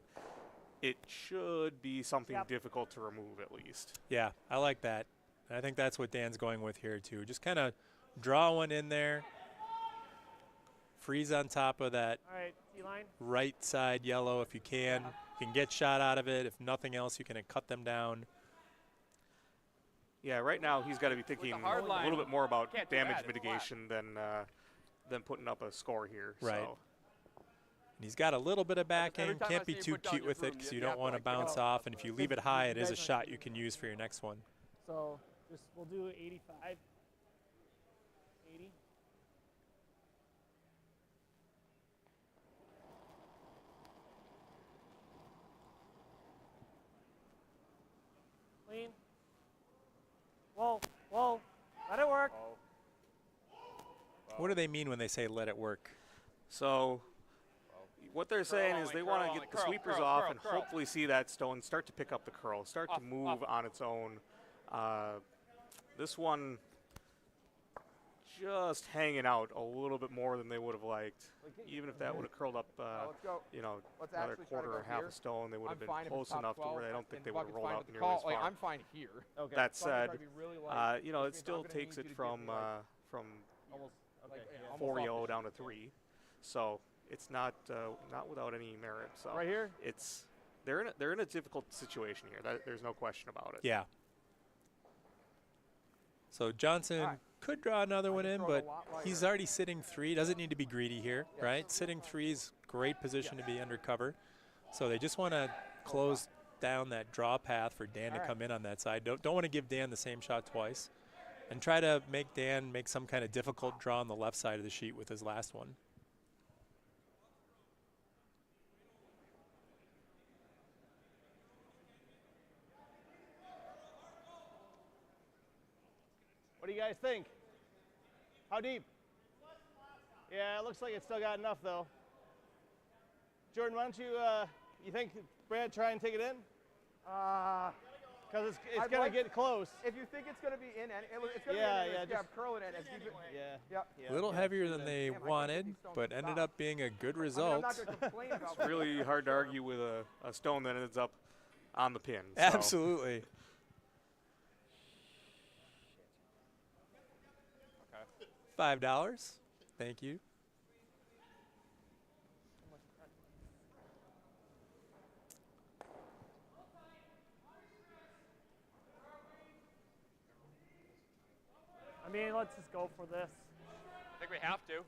it should be something Yep. difficult to remove at least. Yeah, I like that. And I think that's what Dan's going with here, too. Just kind of draw one in there, freeze on top of that All right, T-line. right side yellow if you can. You can get shot out of it. If nothing else, you can cut them down. Yeah, right now he's got to be thinking hard a line, little bit more about can't do damage that, it's flat. mitigation than putting up a score here. Right. So. And he's got a little bit of backing. time I Can't see be you too put down cute your with it broom, because you you have don't to, want to like, get bounce up. off. And if you leave it high, it is a guys are- shot you can use for your next one. So just we'll do 85. 80. Clean. Whoa, whoa. Let it work. What do they mean when they say let it work? So what they're saying is only, they curl want to only, get the curl, sweepers curl, off curl, and curl. hopefully see that stone start to pick up the curl, start to Off, move off. on its own. This one just hanging out a little bit more than they would have liked. Even if that would have curled up, let's go. Let's another actually try to quarter go or half here. a stone, they would I'm have been fine if it's close top enough to 12 where I don't and think they the would have bucket's rolled fine out with the nearly as call. Like, far. I'm fine here. Okay. That Bucket's said, gotta be really light, it which means still I'm gonna takes need it you to from give me, like, from almost Okay, like, yeah. almost 4 off yellow the down to sheet. 3. So it's not without any merit. So Right here. it's they're in a difficult situation here. There's no question about it. Yeah. So Johnson All right. could draw another one can in, throw but it a lot he's lighter. already sitting 3. Doesn't need to be greedy here, Yes. right? Sitting 3 is great position to be under cover. So they just want to close down that draw path for Dan to All right. come in on that side. Don't want to give Dan the same shot twice. And try to make Dan make some kind of difficult draw on the left side of the sheet with his last one. What do you guys think? How deep? Yeah, it looks like it's still got enough though. Jordan, why don't you think Brad try and take it in? Because it's I'd gonna like- get close. If you think it's going to be in, it's going to Yeah, be in. yeah, Yeah, just- curl it in. As deep it, Yeah. Yep. Yeah. A little yeah, heavier do than that. they Damn, I can't wanted, get these stones but to ended stop. up being a good I mean, I'm result. not going to complain about It's really hard to argue with a stone that ends up on the pin. So. Absolutely. Okay. $5. Thank you. I mean, let's just go for this. I think we have to.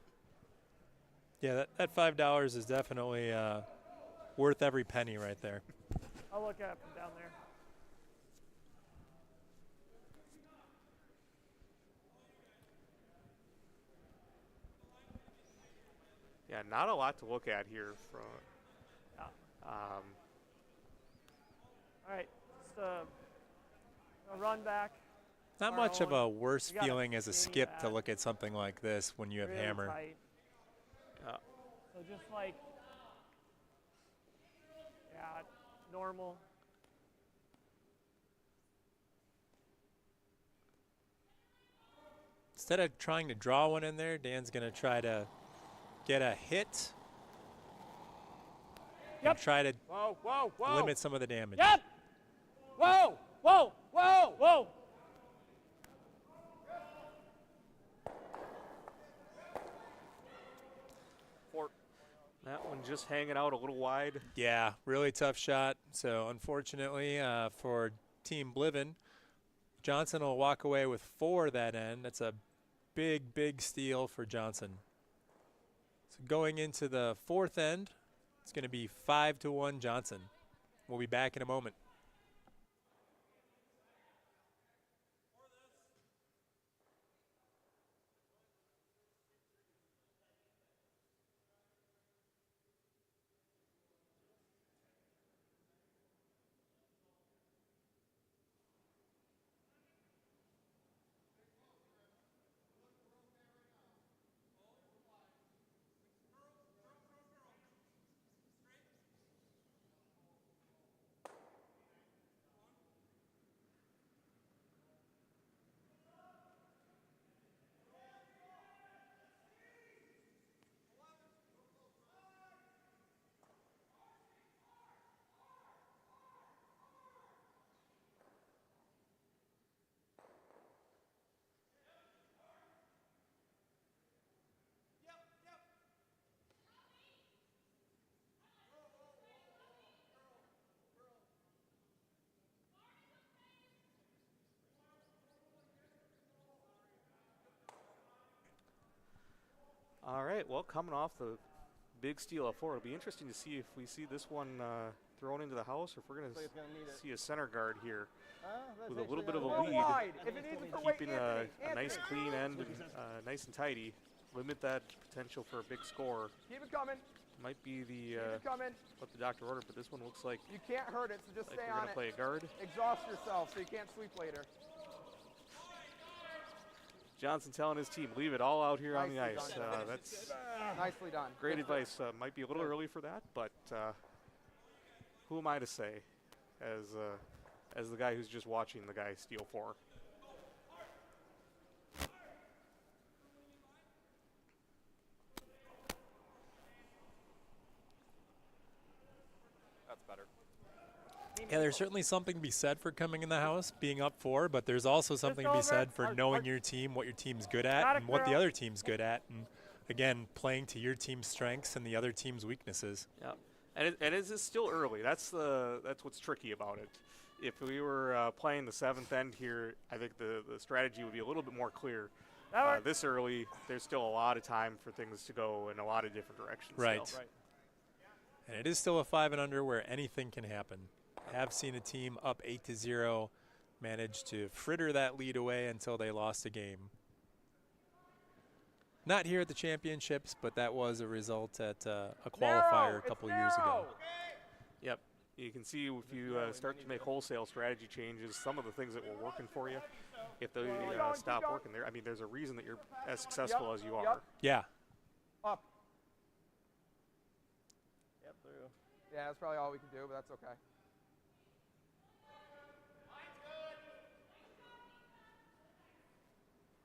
Yeah, that $5 is definitely worth every penny right there. I'll look up and down there. Yeah, not a lot to look at here. From, Yeah. um, All right, just a run back. Not Our much of own. a worse We gotta feeling as a continue skip to that. look at something like this when you have Really hammer. tight. yeah. So just like, yeah, normal. Instead of trying to draw one in there, Dan's going to try to get a hit and Yep. try to Whoa, whoa, whoa. limit some of the damage. Yep. Whoa, whoa, whoa. Whoa. That one just hanging out a little wide. Yeah, really tough shot. So unfortunately for Team Bliven, Johnson will walk away with 4 that end. That's a big, big steal for Johnson. So going into the 4th end, it's going to be 5-1 Johnson. We'll be back in a moment. All right, well, coming off the big steal of 4, it'll be interesting to see if we see this one thrown into the house or if we're going Looks like to it's gonna need it. see a center guard here That's with a little actually bit of a not Go lead. wide. If it needs it for weight, keeping Anthony, a nice Anthony. clean end and nice and tidy. Limit that potential for a big score. Keep it coming. Might be the Keep it coming. what the doctor ordered, but this one looks like You can't hurt it, so just we're stay going on to it. play a guard. Exhaust yourself so you can't sweep later. Johnson telling his team, leave it all out here on the Nicely ice. done. That's Nicely done. great Good advice. Might be a little early for that, but who am I to say as the guy who's just watching the guy steal 4? That's better. Yeah, there's certainly something to be said for coming in the house, being up 4, but there's also something to be over. said for Hard, knowing hard. your team, what your team's good Got at, it, and what the girl. other team's good at, and again, playing to your team's strengths and the other team's weaknesses. Yeah, and it's still early. That's what's tricky about it. If we were playing the 7th end here, I think the strategy would be a little bit more clear. That worked. This early, there's still a lot of time for things to go in a lot of different directions. Right. Still. Right. And it is still a 5 and under where anything can happen. Have seen a team up 8-0 manage to fritter that lead away until they lost a game. Not here at the championships, but that was a result at a qualifier Narrow. a couple It's years ago. narrow. Yep. You can see if you start to make wholesale strategy changes, some of the things that were working for you, if they going, stop keep going. working there, I mean, there's a reason that you're as successful as you are. Yep. Yeah, Up. Yep, through. Yeah, that's probably all we can do, but that's okay.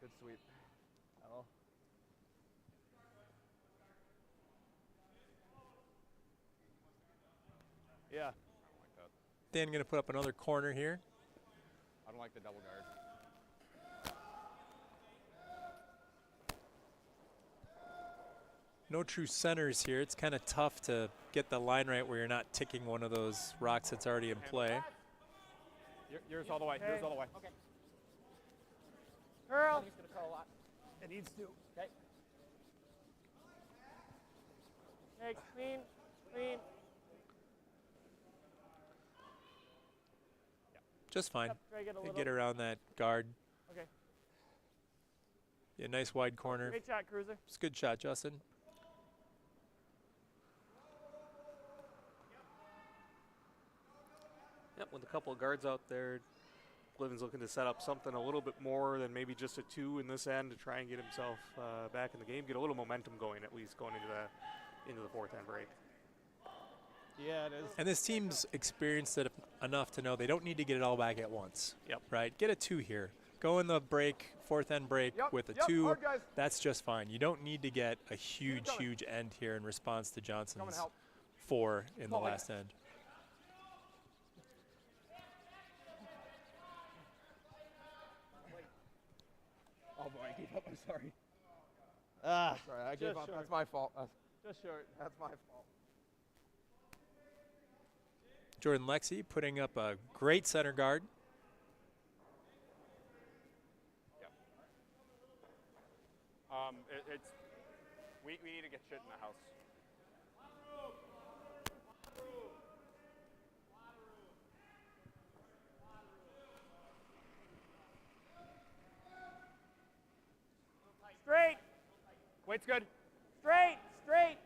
Good sweep. Oh. Yeah. I don't like that. Dan going to put up another corner here. I don't like the double guard. No true centers here. It's kind of tough to get the line right where you're not ticking one of those rocks that's already in play. Yours all the way. Yours all the way. Okay. Girl. He's gonna curl a lot. It needs to. Okay. Hey, clean, clean. Just fine. Yep, drag it a They little. get around that guard. Okay. Yeah, nice wide corner. Great shot, Cruiser. It's a good shot, Justin. Yep, with a couple of guards out there, Bliven's looking to set up something a little bit more than maybe just a 2 in this end to try and get himself back in the game, get a little momentum going at least going into the fourth end break. Yeah, it is. And this team's experienced it enough to know they don't need to get it all back at once. Yep. Right? Get a 2 here. Go in the break, fourth end break with a 2. Hard, guys. That's just fine. You don't need to get a huge, coming. huge end here in response to Come and Johnson's help. 4 in the Paul, like- last end. Oh boy, I gave up. I'm sorry. Ah, Sorry, I gave just up. short. That's my fault. Just short. That's my fault. Jordan Lexi putting up a great center guard. We need to get shit in the house. Straight. Weight's good. Straight. Straight.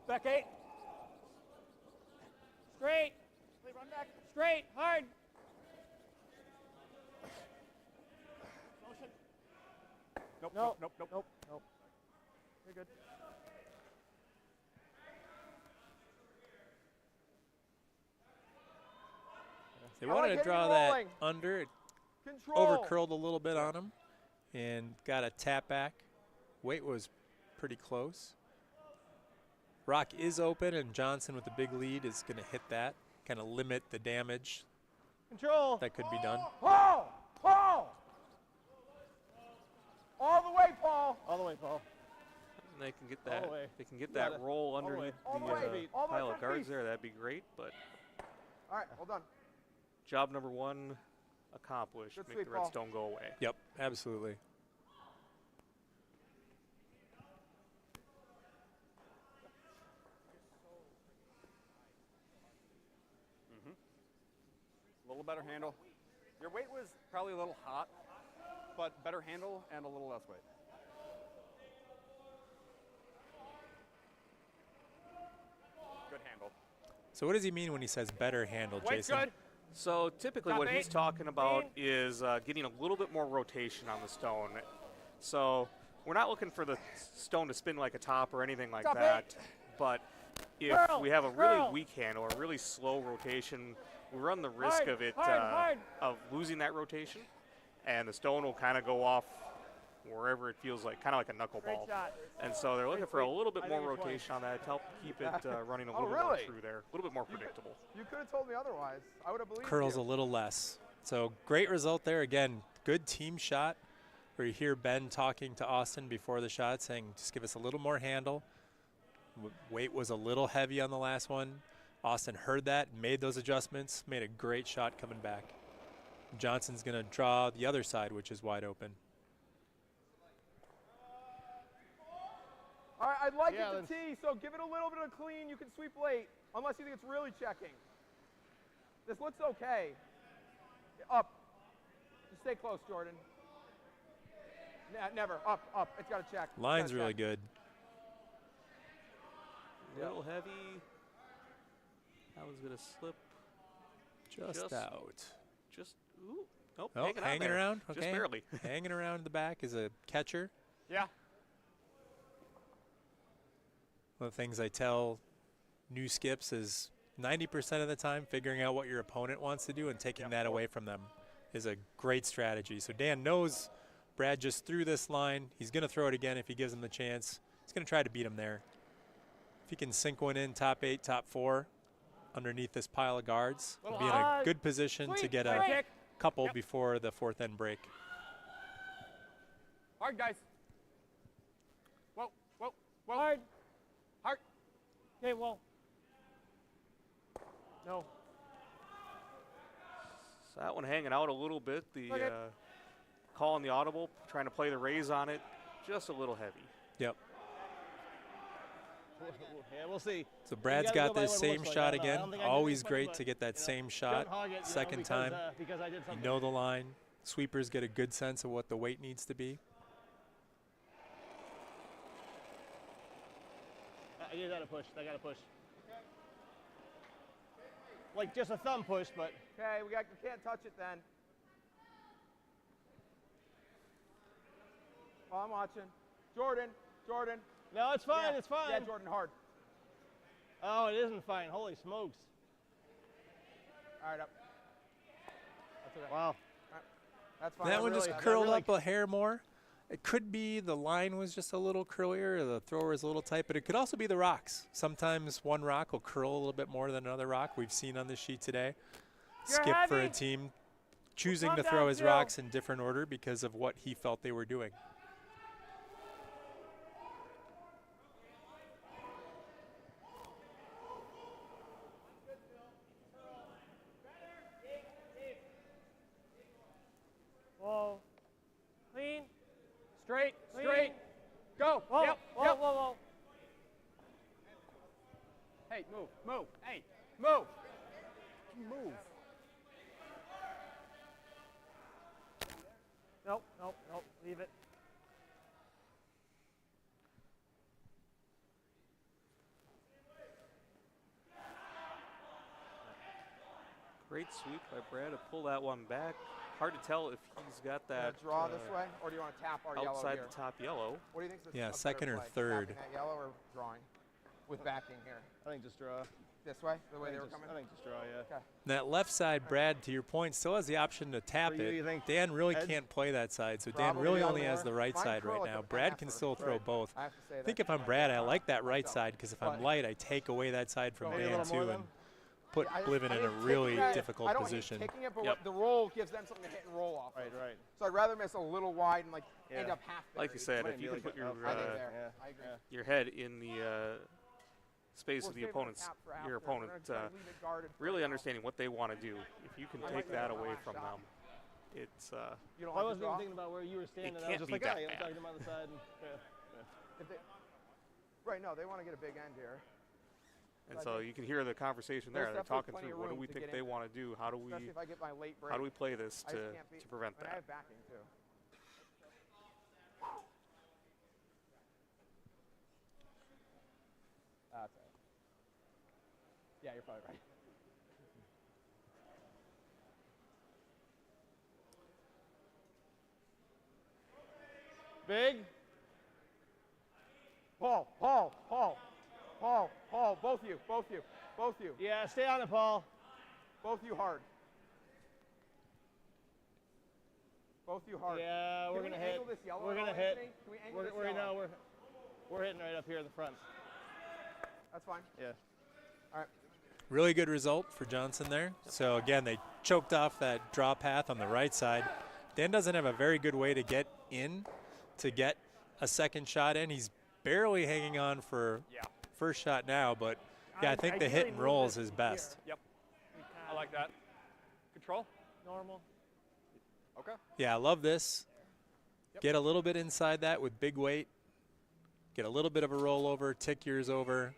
Back 8. Straight. Run back. Straight. Hard. Nope. No. Nope. Nope. Nope. Nope. You're good. They I like wanted to hitting draw and that rolling. under. It Control. over curled a little bit on him and got a tap back. Weight was pretty close. Rock is open, and Johnson with the big lead is going to hit that, kind of limit the damage Control. that could be done. Paul! Paul! All the way, Paul! All the way, Paul. And they can get All that. the way. They can get You got that it. roll All the way. underneath All the way. All the way pile from of guards feet. there. That'd be great. But All right, well done. job number 1 accomplished. Good Make sweep, the Paul. Redstone go away. Yep, absolutely. A little better handle. Your weight was probably a little hot, but better handle and a little less weight. Good handle. So what does he mean when he says better handle, Weight's Jason? good. So typically Top what he's 8. talking about Clean. is getting a little bit more rotation on the stone. So we're not looking for the stone to spin like a top or anything like Top 8. that. But if Curl, we have a really curl. weak handle, a really slow rotation, we run the risk Hard, of it hard. of losing that rotation, and the stone will kind of go off wherever it feels like, kind of like a knuckleball. Great shot. And so they're looking for a little bit I more think it's one. rotation on that to help keep it running a Oh, little bit more really? true there, a little bit more predictable. You could have told me otherwise. I would have believed Curls a you. little less. So great result there. Again, good team shot where you hear Ben talking to Austin before the shot saying, just give us a little more handle. Weight was a little heavy on the last one. Austin heard that, made those adjustments, made a great shot coming back. Johnson's going to draw the other side, which is wide open. All right, I'd like Yeah, it to tee, so give it a little bit of clean. You can sweep late, unless you think it's really checking. This looks okay. Up. Just stay close, Jordan. Never. Up. It's got to check. It's Line's gotta really check. good. A little heavy. That was going to slip Just out. just, ooh, nope, Oh, hanging, on hanging there. around? Just Okay. barely. Hanging around the back is a catcher. Yeah. One of the things I tell new skips is 90% of the time figuring out what your opponent wants to do and taking that away from them is a great strategy. So Dan knows Brad just threw this line. He's going to throw it again if he gives him the chance. He's going to try to beat him there. If he can sink one in top 8, top 4 underneath this pile of guards, he'll be in a hard. good position to Sweet, get right a kick. couple Yep. before the fourth end break. Hard, guys. Whoa. Hard. Hard. Okay, well. No. So that one hanging out a little bit. The Okay. call on the audible, trying to play the raise on it, just a little heavy. Yep. Yeah, we'll see. So Brad's gotta go got by this what it same looks like. shot I don't know. I again. don't think I did Always this great much, to get that but, same don't shot hog it, second because, time. because I did You something. know the line. Sweepers get a good sense of what the weight needs to be. I gave that a push. I got a push. like just a thumb push, but Okay, we can't touch it then. Oh, I'm watching. Jordan. no, it's fine. Yeah. It's fine. Yeah, Jordan, hard. Oh, it isn't fine. Holy smokes! All right, up. That's okay. Wow. That's fine. That one just really- curled really- up a hair more. It could be the line was just a little curlier, or the thrower is a little tight, but it could also be the rocks. Sometimes one rock will curl a little bit more than another rock. We've seen on the sheet today. You're Skip for a heavy. team choosing Calm to throw down, his Phil. rocks in different order because of what he felt they were doing. Whoa. Clean. Straight. Clean. Go. Whoa. Yep. Whoa, Yep. whoa, whoa. Hey, move. Hey, move. Nope. Leave it. Great sweep by Brad to pull that one back. Hard to tell if he's got that Draw this way, or do you want to tap our yellow outside here? the top yellow. What do you think? Yeah, second or third. Tapping that yellow or drawing? With backing here. I think just draw. This way, the way I they were think just, coming. I think just draw. Yeah. Okay. That left side, Brad, to your point, still has the option to tap For you, it. you think Dan really head? can't play that side, so Dan Probably really on only has more. the right Mine side curl right like now. a Brad can passer. still throw Right. both. I have to say I that. think if I'm Brad, I like that right side because if I'm But- light, I take away that side from Maybe a Dan little more too then? and put I Bliven in a didn't really take that. difficult I don't position. hate kicking it, but Yep. the roll gives them something to hit and roll off. Right. Right. So I'd rather miss a little wide and like end Yeah. up half. Like you said, if you can put your I think there. Yeah. I agree. Yeah. your head in the space We're of the saving opponent's tap for after. your We're gonna opponent, try to leave it guarded for really now. understanding what they want to do. If you can I take like that that away last from shot. them, it's You don't I like the wasn't draw? even thinking about where you were standing. I was can't just be like, that oh, yeah, I'm bad. talking to him on the side. And, If they, right, no, they want to get a big end here. and I so think you can hear the conversation there's there. They're definitely talking plenty through of what do room we to think get they into want to do. How do we Especially if I get my late break. play this I just can't be, to prevent and I that? have backing too. That's it. Yeah, you're probably right. big. Paul, both you. Yeah. Stay on it, Paul. Both you hard. Both you hard. Yeah, we're Can gonna we hit. angle this yellow We're at gonna all, hit. Anthony? Can we angle this We're yellow? no, we're hitting right up here in the front. That's fine. Yeah. All right. Really good result for Johnson there. So again, they choked off that draw path on the right side. Dan doesn't have a very good way to get in to get a second shot in. He's barely hanging on for first shot now, but yeah, I think the hit ideally and move roll it is his here. best. Yep. You I can. like that. Control. Normal. Okay. Yeah, I love this. Get a little bit inside that with big weight. Get a little bit of a rollover, tick yours over,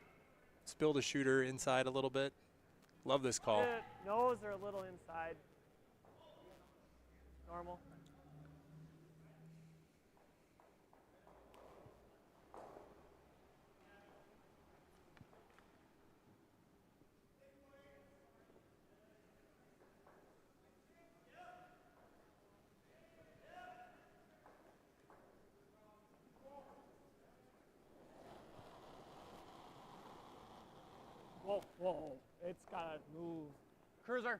spill the shooter inside a little bit. Love this call. Nose are a little inside. Normal. Whoa. It's gotta move. Cruiser.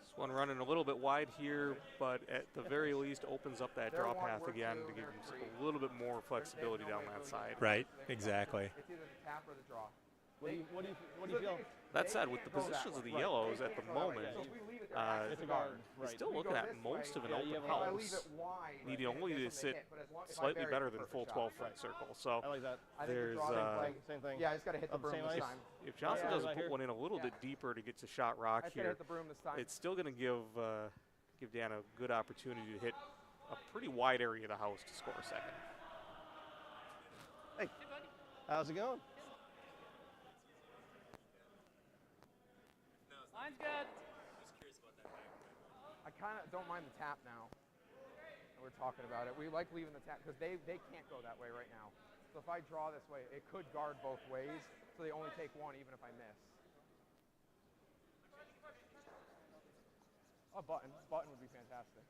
This one running a little bit wide here, but at the very least opens up that They're draw one, path we're again two, to give they're him three. a little bit more flexibility down that side. Right, exactly. It's either the tap or the draw. What do you feel? That said, with the positions of the yellows at the moment, So if we leave it there, It's a guard. he's Right. still We looking go at this most way, of an yeah, open you have if I a leave house, it wide, needing then only to there's something sit hit, but as long- if I slightly bury better it, than perfect full shot. 12-foot circle. So I like that. I think there's, the draw thing play. Same thing. Yeah, I just got to hit the Of the broom same this ice? time. if Johnson Yeah, doesn't right put here. one in a little bit deeper to get to shot rock I just got to here, hit the broom this time. it's still going to give Dan a good opportunity to hit a pretty wide area of the house to score a second. How's it going? Line's good. I kind of don't mind the tap now. And we're talking about it. We like leaving the tap because they can't go that way right now. So if I draw this way, it could guard both ways. So they only take one even if I miss. A button. Button would be fantastic.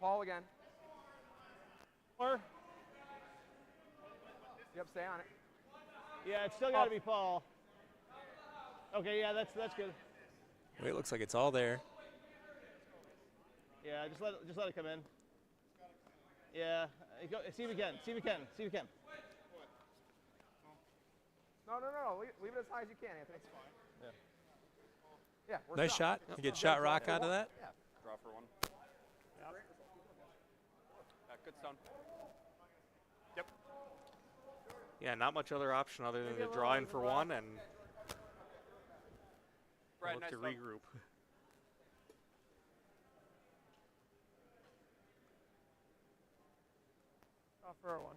Paul again. Or, Yep, stay on it. yeah, it's still got to be Paul. Okay, yeah, that's good. It looks like it's all there. Yeah, just let it come in. Yeah, see if we can. See if we can. See if we can. No. Leave it as high as you can, Anthony. That's fine. Yeah. We're Nice shot. You get shot rock out of that. Yeah. Draw for one. Yeah, good stone. Yep. Yeah, not much other option other than Maybe a to little draw in over for rock. one and Brad, look nice to stone. regroup. Draw for a 1.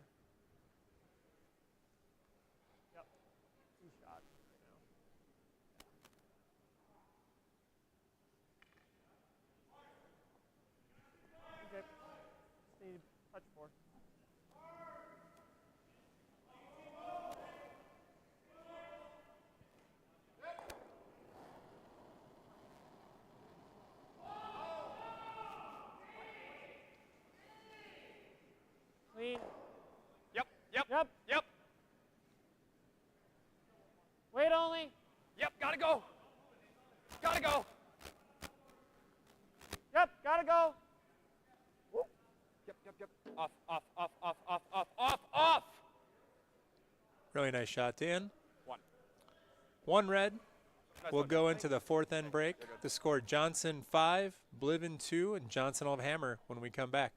Yep. 2 shots right now. Okay. Just need touch 4. Clean. Yep, yep, Yep. yep, Wait only. yep, gotta go. Gotta go. Yep. Gotta go. Yep, yep, yep. Off, off, off, off, off, off, off, off. Really nice shot, Dan. 1. 1 red. Nice We'll one. go into the 4th end break. The score Johnson 5, Bliven 2, and Johnson will have hammer when we come back.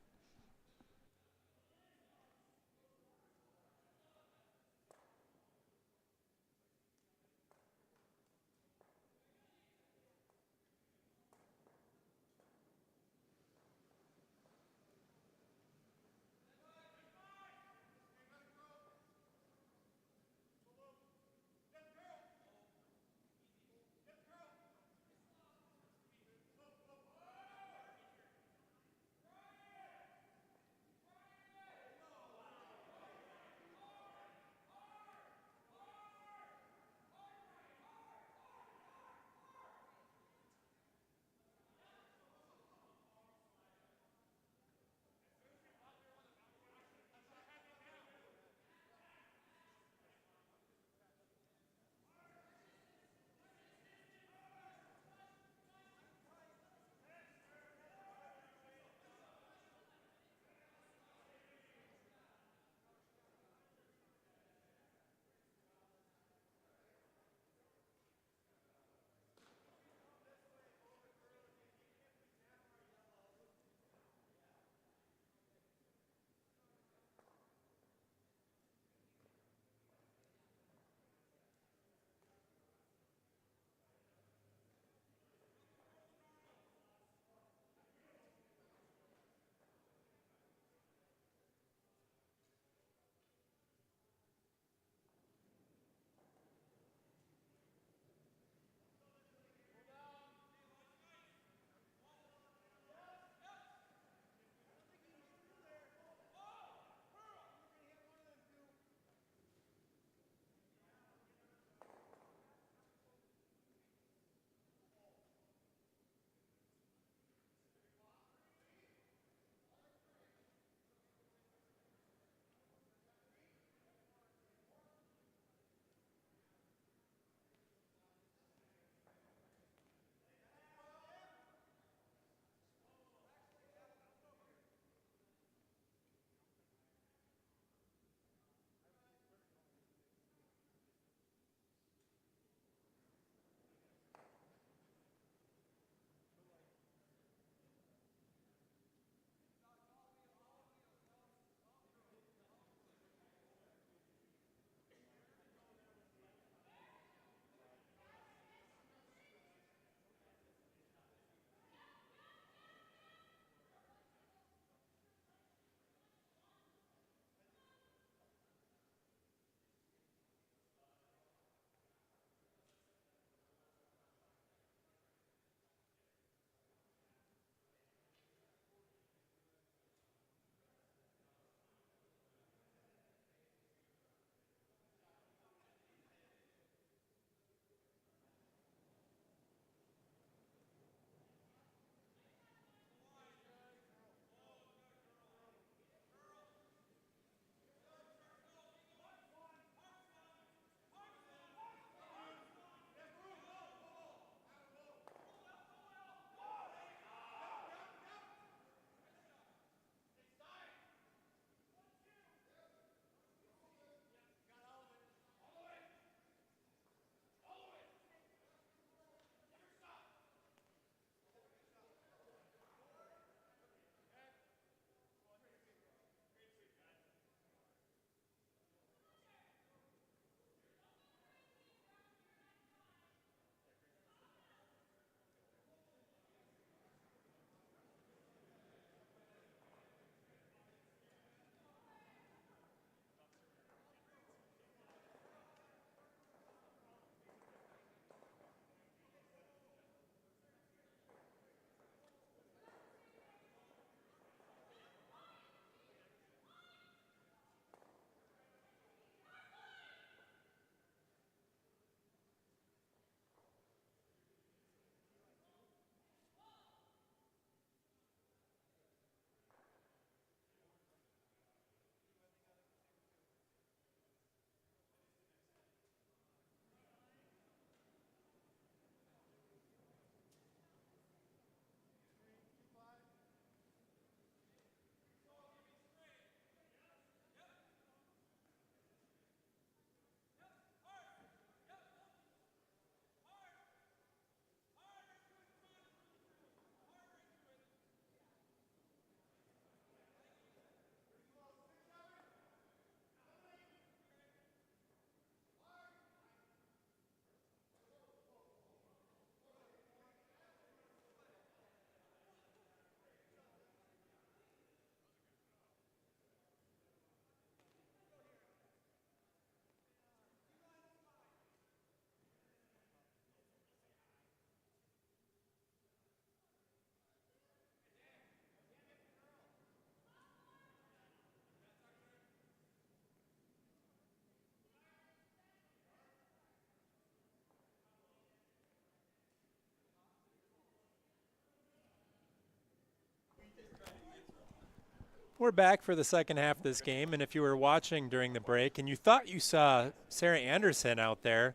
We're back for the second half of this game, and if you were watching during the break and you thought you saw Sarah Anderson out there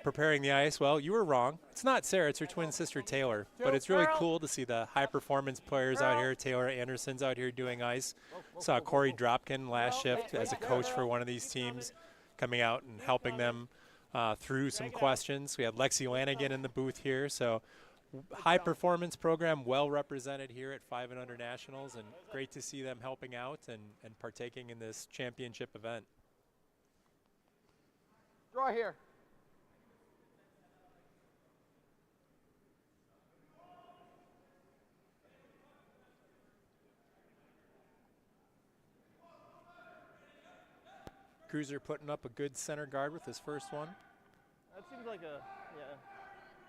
preparing the ice, well, you were wrong. It's not Sarah, it's her twin sister Taylor. But it's really cool to see the high-performance players out here. Taylor Anderson's out here doing ice. Saw Corey Dropkin last shift as a coach for one of these teams, coming out and helping them through some questions. We had Lexi Lanigan in the booth here, so high performance program, well represented here at 5 and Under Nationals, and great to see them helping out and partaking in this championship event. Draw here. Cruiser putting up a good center guard with his first one. That seems like a,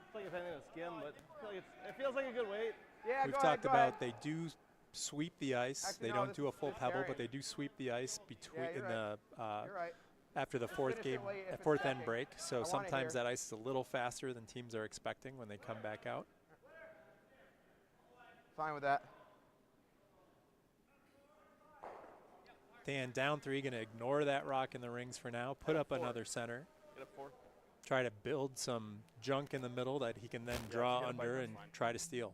it's like if anything a skim, but I feel like it feels like a good weight. Yeah, We've go talked ahead, about they do sweep the ice. Actually, They no, don't this do a is full just pebble, carrying. but they do sweep the ice between Yeah, you're in the You're right. after the Just fourth finish it game, late if it's fourth end checking. break. So I want it sometimes here. that ice is a little faster than teams are expecting when they come back out. Fine with that. Dan down 3, going to ignore that rock in the rings for now. Put up another center. Get up 4. Try to build some junk in the middle that he can then draw get a bite, under that's and fine. try to steal.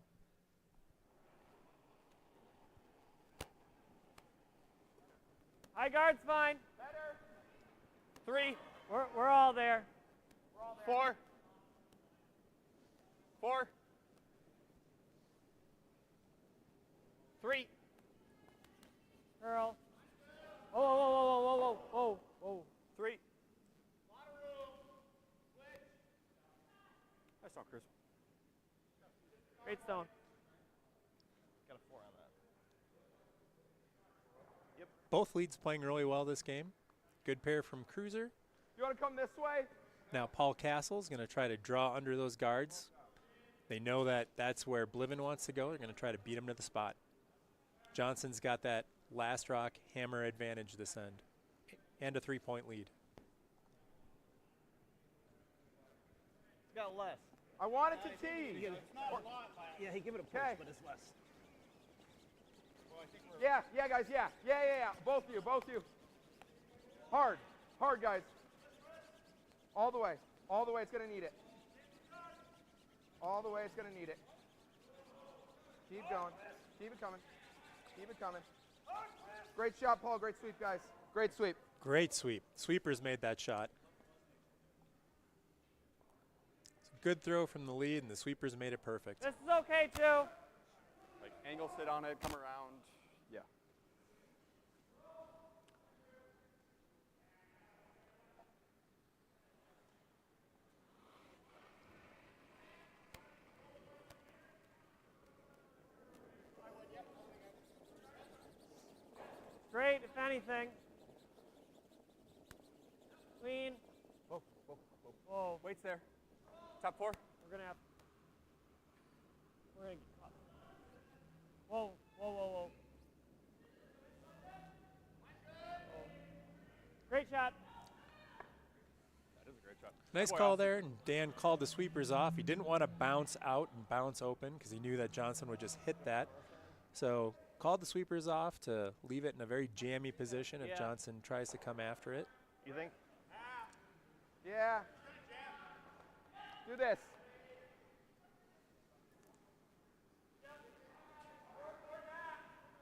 High guard's fine. 3, We're all there. 4, 4, 3. Curl. Whoa, whoa, whoa, whoa, whoa, whoa, whoa, whoa. 3. Nice talk, Chris. Great stone. Got a 4 on that. Both leads playing really well this game. Good pair from Cruiser. You want to come this way? Now Paul Castle's going to try to draw under those guards. They know that that's where Bliven wants to go. They're going to try to beat him to the spot. Johnson's got that last rock hammer advantage this end and a 3-point lead. Got less. I want it to tee. Yeah, he give it a push, Okay. but it's less. Yeah, guys, yeah. Both of you, Hard, guys. All the way, it's gonna need it. All the way, it's gonna need it. Keep going, keep it coming. Great shot, Paul, great sweep, guys. Great sweep. Great sweep. Sweepers made that shot. It's a good throw from the lead, and the sweepers made it perfect. This is okay, too. Like angle, sit on it, come around. Yeah. Great, if anything. Clean. Whoa. Whoa. Waits there. Top 4. We're gonna get caught. Whoa. Great shot. That is a great shot. Nice Boy, call awesome. there, and Dan called the sweepers off. He didn't want to bounce out and bounce open because he knew that Johnson would just hit that. So called the sweepers off to leave it in a very jammy position if Yeah. Johnson tries to come after it. You think? Yeah. Do this.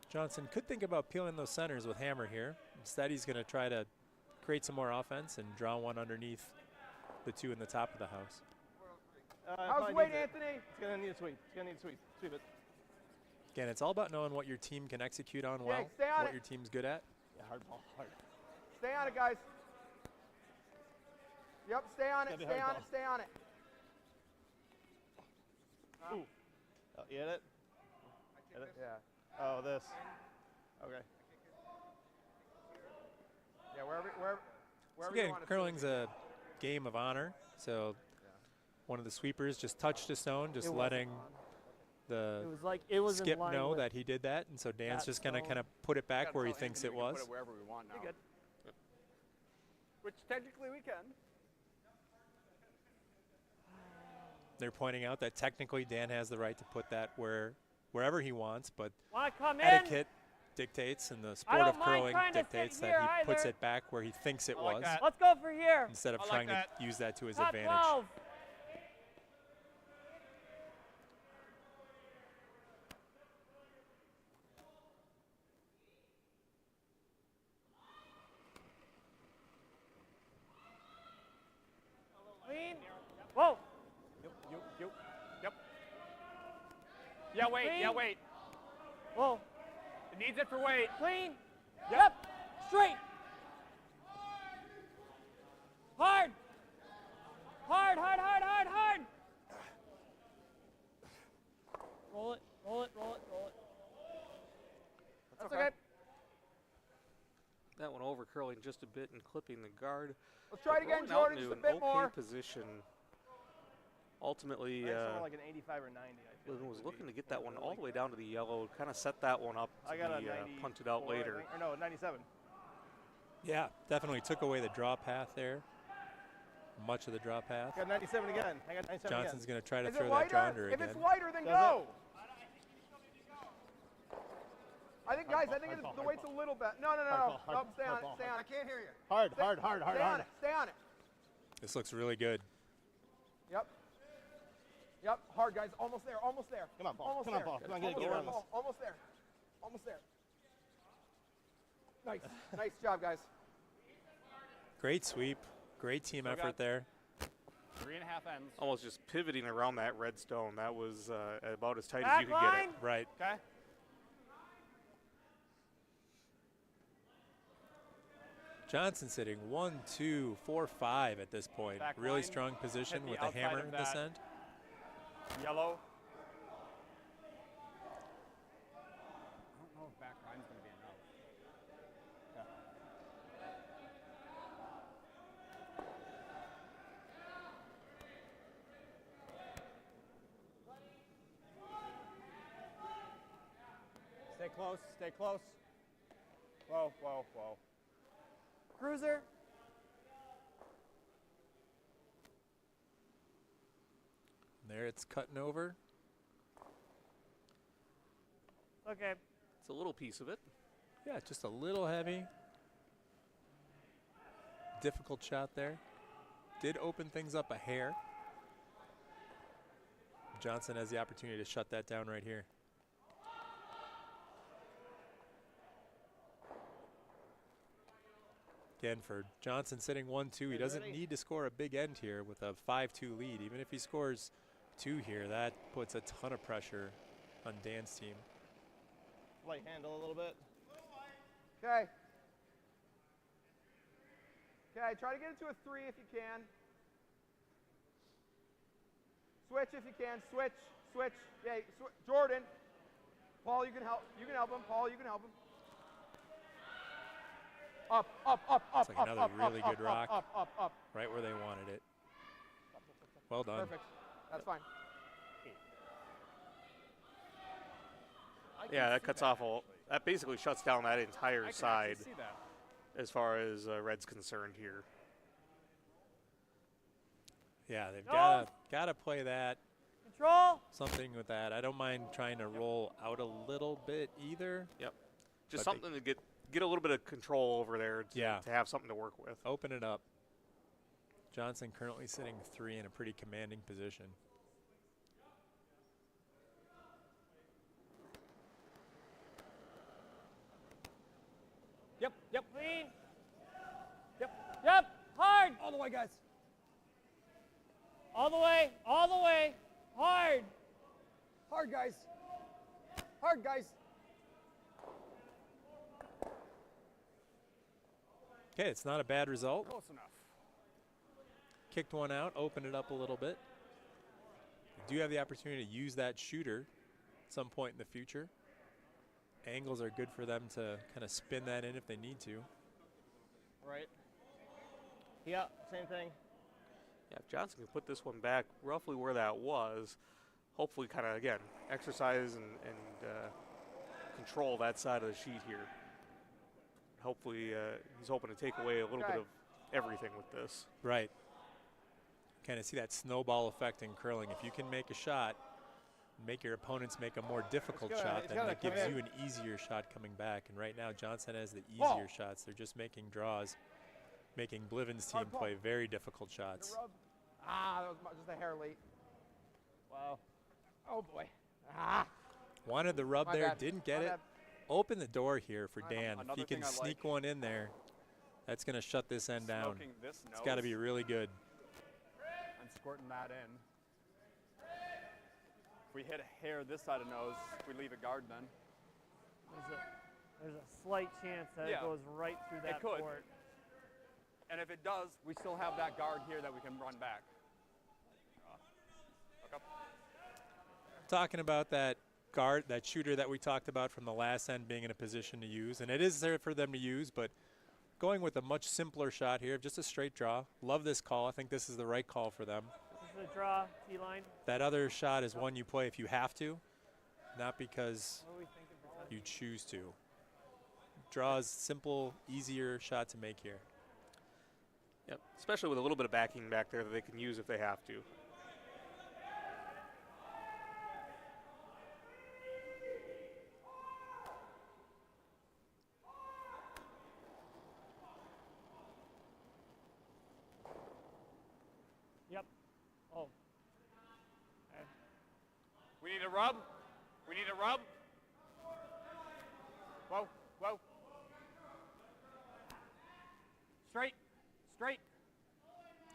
Johnson could think about peeling those centers with Hammer here. Instead, he's going to try to create some more offense and draw one underneath the 2 in the top of the house. How's probably the weight, needs it. Anthony? It's gonna need a sweep. Sweep it. Again, it's all about knowing what your team can execute on well, stay on what it. your team's good at. Yeah, hard ball. Hard. Stay on it, guys. Yep, stay on it, Gotta be stay hard on ball. it, stay on it. Oh, you hit it? Hit it? Yeah. Oh, this. Okay. Yeah, wherever So you again, want it. curling's a game of honor. So one of the sweepers just touched a stone, just It wasn't letting It the was like it was skip in line know with that he did that. And so Dan's that just going to stone. kind of put it back Gotta where he tell thinks Anthony it we can was. Put it wherever we want now. You're good. Which technically we can. They're pointing out that technically Dan has the right to put that wherever he wants, but Want to come in? etiquette dictates, and the I sport don't of mind curling trying to sit dictates here that he puts either. it back where he thinks it I like was, that. Let's go for here. instead of I like trying that. to use that to his Top advantage. 12. Clean. Whoa. Yep. Yeah, wait. Yeah, Clean. wait. Whoa. It needs it for weight. Clean. Yep. Straight. Hard. Hard, hard, hard, hard, hard. Roll it, roll it, roll it, roll it. That's okay. That one over curling just a bit and clipping the guard. Let's try it again, Rolling out Jordan, into just a an bit okay more. position. Ultimately, I think somewhere like an 85 or 90. I feel Livin like was would looking be to get that what I one really all like the way there. down to the yellow, kind of set that one up to I got a be 94, punted out I later. think. Or no, 97. Yeah, definitely took away the draw path there. Much of the draw path. I got 97 again. I got 97 Johnson's going to try to Is throw it that draw wider? under If again. it's wider, then Does go. I think, guys, ball, I think hard ball, the hard weight's a little bit. No, no, no, Hard no. ball, hard Nope, ball, stay hard on ball, it. Stay hard on it. I can't hear you. Hard, hard, hard, hard, Stay on hard. it. Stay on it. This looks really good. Yep. Yep. Hard, guys. Almost there. Almost there. Come on, Paul. Almost Come on, there. Paul. Come on, get Almost around there, this. Paul. Almost there. Almost there. Nice. Nice job, guys. Great sweep. Great team Still effort got- there. 3.5 ends. Almost just pivoting around that red stone. That was about as tight as Back you could get line. it. Right. Okay. Johnson sitting 1, 2, 4, 5 at this point. Back Really line. strong position Hit the with a outside hammer of in this that. end. Yellow. I don't know if back line's going to be enough. Stay close. Stay close. Whoa, whoa, whoa. Cruiser. There it's cutting over. Okay. It's a little piece of it. Yeah, just a little heavy. Difficult shot there. Did open things up a hair. Johnson has the opportunity to shut that down right here. Again, for Johnson sitting 1-2, he doesn't ready? need to score a big end here with a 5-2 lead. Even if he scores 2 here, that puts a ton of pressure on Dan's team. Light handle a little bit. Okay. Okay, try to get it to a 3 if you can. Switch if you can. Switch. Switch. Yeah, Jordan. Paul, you can help. You can help him. Paul, you can help him. Up, up, up, up, like up, another up, really up, good up, rock. Up, up, up. Right where they wanted it. Well done. Perfect. That's fine. Yeah, that cuts off all. That basically shuts down that entire I can side actually see that. as far as Red's concerned here. Yeah, they've No. gotta play that. Control. Something with that. I don't mind trying to roll out a little bit either. Yep. But Just they- something to get a little bit of control over there to, Yeah. to have something to work with. Open it up. Johnson currently sitting 3 in a pretty commanding position. Yep. Yep. Clean. Yep. Yep. Hard. All the way, guys. All the way. All the way. Hard. Hard, guys. Hard, guys. Okay, it's not a bad result. Close enough. Kicked one out, opened it up a little bit. You do have the opportunity to use that shooter at some point in the future. Angles are good for them to kind of spin that in if they need to. Right. Yeah, same thing. Yeah, if Johnson can put this one back roughly where that was, hopefully kind of, again, exercise and control that side of the sheet here. Hopefully he's hoping to take away a little bit of everything with this. Right. Kind of see that snowball effect in curling. If you can make a shot, make your opponents make a more difficult gotta- shot, it's then gotta that come gives in. you an easier shot coming back. And right now, Johnson has the Ball. easier shots. They're just making draws, making Bliven's team Hard ball. play very difficult shots. Rub. Ah, that was just a hair late. Wow. Oh boy. Ah. Wanted the rub My there, bad. didn't get My it. bad. Open the door here for Dan. If Another he can thing I sneak like- one in there, that's going to shut this end down. Smoking this It's got to be really good. and squirting that in. If we hit a hair this side of nose, we leave it guard then. There's a slight chance that Yeah. it goes right through that could. port. And if it does, we still have that guard here that we can run back. Look up. Talking about that guard, that shooter that we talked about from the last end being in a position to use, and it is there for them to use, but going with a much simpler shot here, just a straight draw. Love this call. I think this is the right call for them. This is a draw, T-line. That other shot is one you play if you have to, not because What are we thinking for you choose to. Draws simple, easier shot to make here. Yep. Especially with a little bit of backing back there that they can use if they have to. Yep. Oh. Okay. We need a rub. We need a rub. Whoa, whoa. Straight, straight.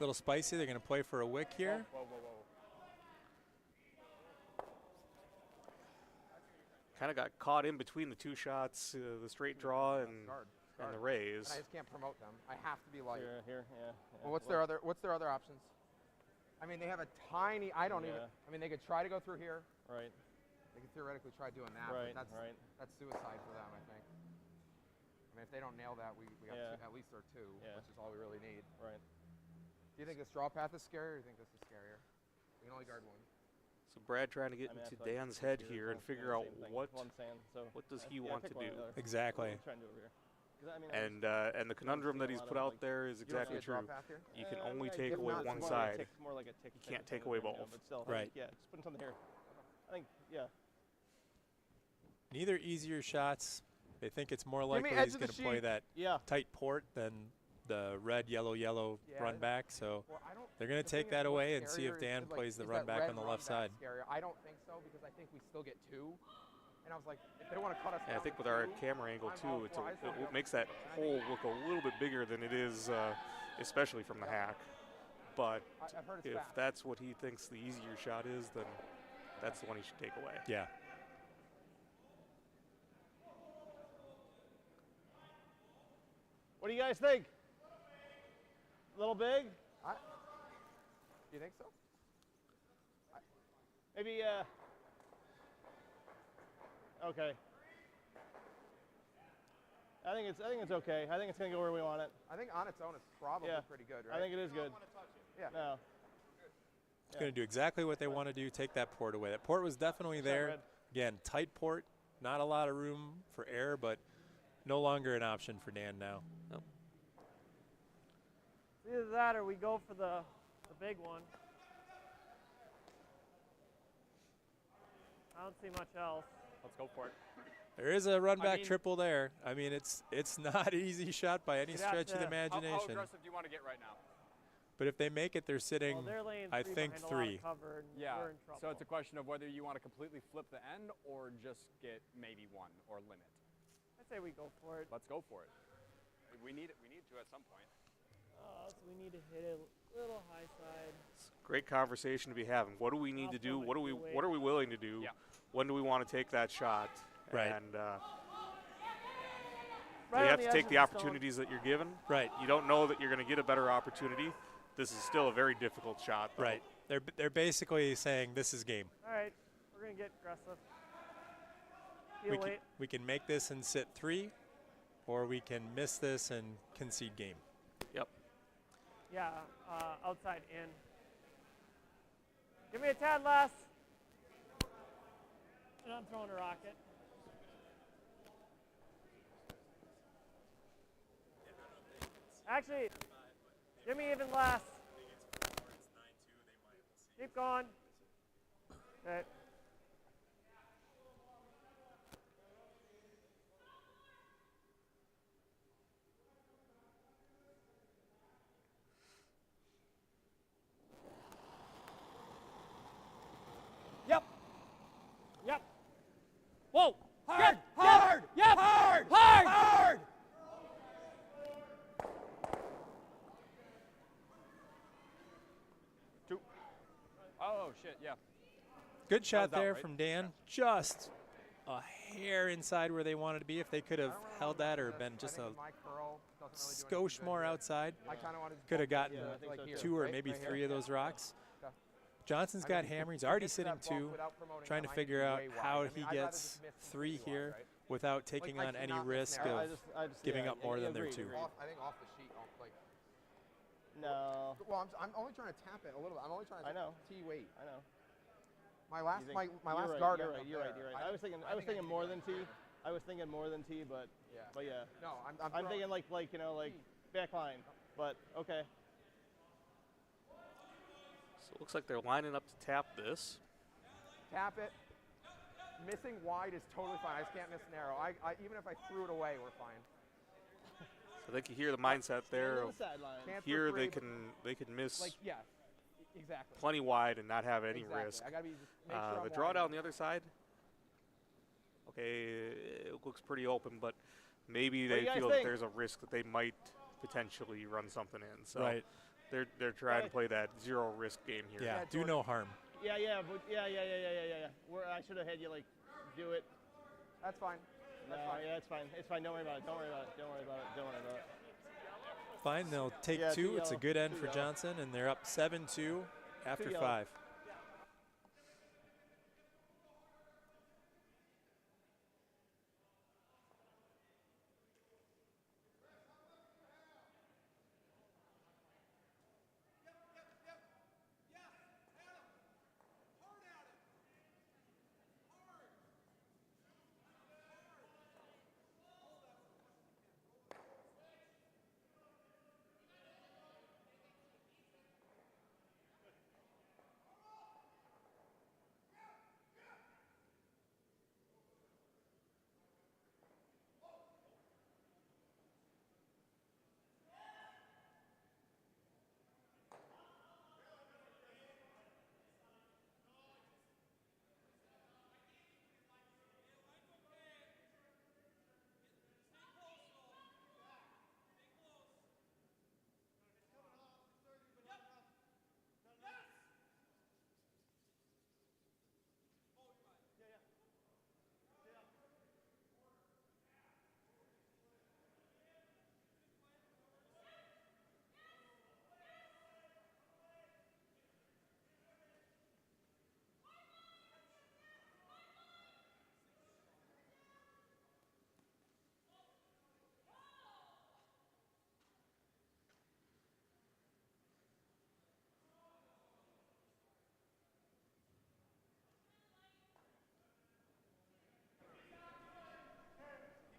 Little spicy. They're going to play for a wick here. Whoa, whoa, whoa. Kind of got caught in between the two shots, the straight draw and Guard. and the And raise. I just can't promote them. I have to be light. Here, yeah. Well, what's their other options? I mean, they have a tiny. I don't even. Yeah. I mean, they could try to go through here. Right, They could theoretically try doing that. right, but right. That's suicide for them, I think. I mean, if they don't nail that, we got Yeah. at least our two, Yeah. which is all we really need. Right. Do you think the straw path is scarier, or do you think this is scarier? We can only guard one. So Brad trying to get I mean, I into feel like Dan's it's head easier, here and both figure doing out the same thing. what One sand, so does I- he yeah, want pick to one or do. the other. Exactly. We'll try and do it over here. 'Cause I mean, And the conundrum see that a he's lot put of, out like- there is You don't see exactly a draw true. path here? You can I only mean, I take guess away not, one it's side. More like a tick You can't thing take than away anything, both. But still, Right. Yeah, just putting something here. I think, yeah. Neither easier shots. They think it's more me likely edge he's of the going to play sheet. that Yeah. tight port than the red, yellow, yellow Yeah. run back. So Well, I don't. they're going the to thing take is, that what's away and see if scarier Dan is, like, plays the is run that back red on the run left side. Scarier. I don't think so because I think we still get two. And I was like, if they want to cut us And I down think to with our two, camera angle I'm all too, for it. it makes that hole look a little bit bigger than it is, especially from the hack. But I've heard it's if fast. that's what he thinks the easier shot is, then that's the one he should take away. Yeah. What do you guys think? A little big? You think so? Maybe, okay. I think it's okay. I think it's gonna go where we want it. I think on its own it's probably Yeah. pretty good, right? I think it is good. Yeah. No. It's going to do exactly what they want to do, take that port away. That port was definitely there. red. Again, tight port, not a lot of room for error, but no longer an option for Dan now. It's either that or we go for the big one. I don't see much else. Let's go for it. There is a run back mean- triple there. I mean, it's not an easy shot by any You'd have stretch of the to- How imagination. aggressive do you want to get right now? But if they make it, they're sitting, Well, they're laying I three think, behind a lot three. of cover, and Yeah. we're in trouble. So it's a question of whether you want to completely flip the end or just get maybe one or limit. I'd say we go for it. Let's go for it. We need it. We need to at some point. So we need to hit it a little high side. Great conversation to be having. What do we need to do? Awesome. What are we willing to do? Yeah. When do we want to take that shot? Right. And Right you on have the to edge take of the stone. opportunities that you're given. right, You don't know that you're going to get a better opportunity. This is still a very difficult shot. Though. right. They're basically saying this is game. All right, we're gonna get aggressive. We Feel can, late. we can make this and sit 3, or we can miss this and concede game. Yep. Yeah, outside in. Give me a tad less. And I'm throwing a rocket. Actually, give me even less. Keep going. Okay. Whoa! Hard! Yep, Hard! Yep! Hard! Hard! Hard! Two. Oh, shit, yeah. Good shot was out, there right? from Dan. Just a hair inside where they wanted to be. If they could have held that or been just a skosh more outside, could have gotten Yeah, I think so, too. 2 or maybe 3 of those rocks. Johnson's got hammer. He's already sitting 2, trying to figure out how he gets 3 here without taking on any risk of giving up more than their 2. I think off the sheet. Like, No. well, I'm only trying to tap it a little bit. I'm only trying to I know. tee weight. I know. My last You think- my you're last right, guard. You're ended right. up You're right. there. You're right. I was thinking more than T. I was thinking more than T, but yeah. No, I'm I'm throwing- thinking like you know like back line, but okay. So it looks like they're lining up to tap this. tap it. Missing wide is totally fine. I just can't miss narrow. I even if I threw it away, we're fine. So I think you hear the mindset there. On Of the sideline. Chance for here three, they can miss like yes, exactly. plenty wide and not have any exactly. risk. I gotta be just make sure The I'm draw wide. down on the other side. Okay, it looks pretty open, but maybe What do they you guys feel that think? there's a risk that they might potentially run something in. So Right. they're trying to Right. play that zero risk game here. Yeah, do Jordan. no harm. Yeah, but yeah. Where I should have had you like do it. That's fine. No, That's fine. yeah, it's fine. It's fine. Don't worry about it. Don't worry about it. Fine, they'll take Yeah, 2. two It's a yellow, good end two for yellow. Johnson, and they're up 7-2 after yellow. 5.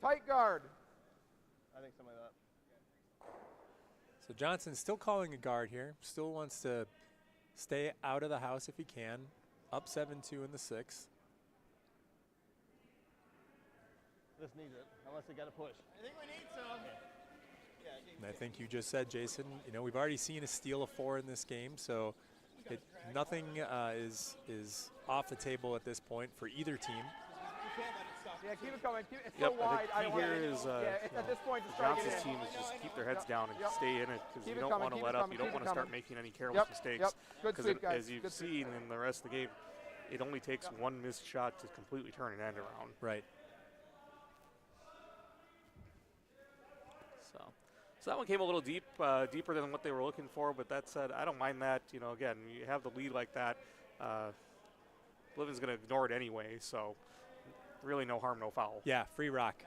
Tight guard. I think something like that. So Johnson's still calling a guard here. Still wants to stay out of the house if he can. Up 7-2 in the 6th. This needs it, unless they got to push. I think we need some. And I think you just said, Jason, you know, we've already seen a steal of 4 in this game, so nothing is off the table at this point for either team. Yeah, keep it coming. It's Yep, so wide. I think key don't here wanna, is yeah, it's at this point to try to Johnson's get in. team is just keep their heads down and Yep. stay in it because Keep you it don't coming, want to keep let it up. coming, You don't keep want it to start coming. making any careless Yep, mistakes. yep. Good sweep, guys. as you've Good sweep. seen in the rest of the game, it only takes one missed shot to completely turn an end around. Right. So that one came a little deeper than what they were looking for. But that said, I don't mind that. You know, again, you have the lead like that. Livin's going to ignore it anyway. So really, no harm, no foul. Yeah, free rock.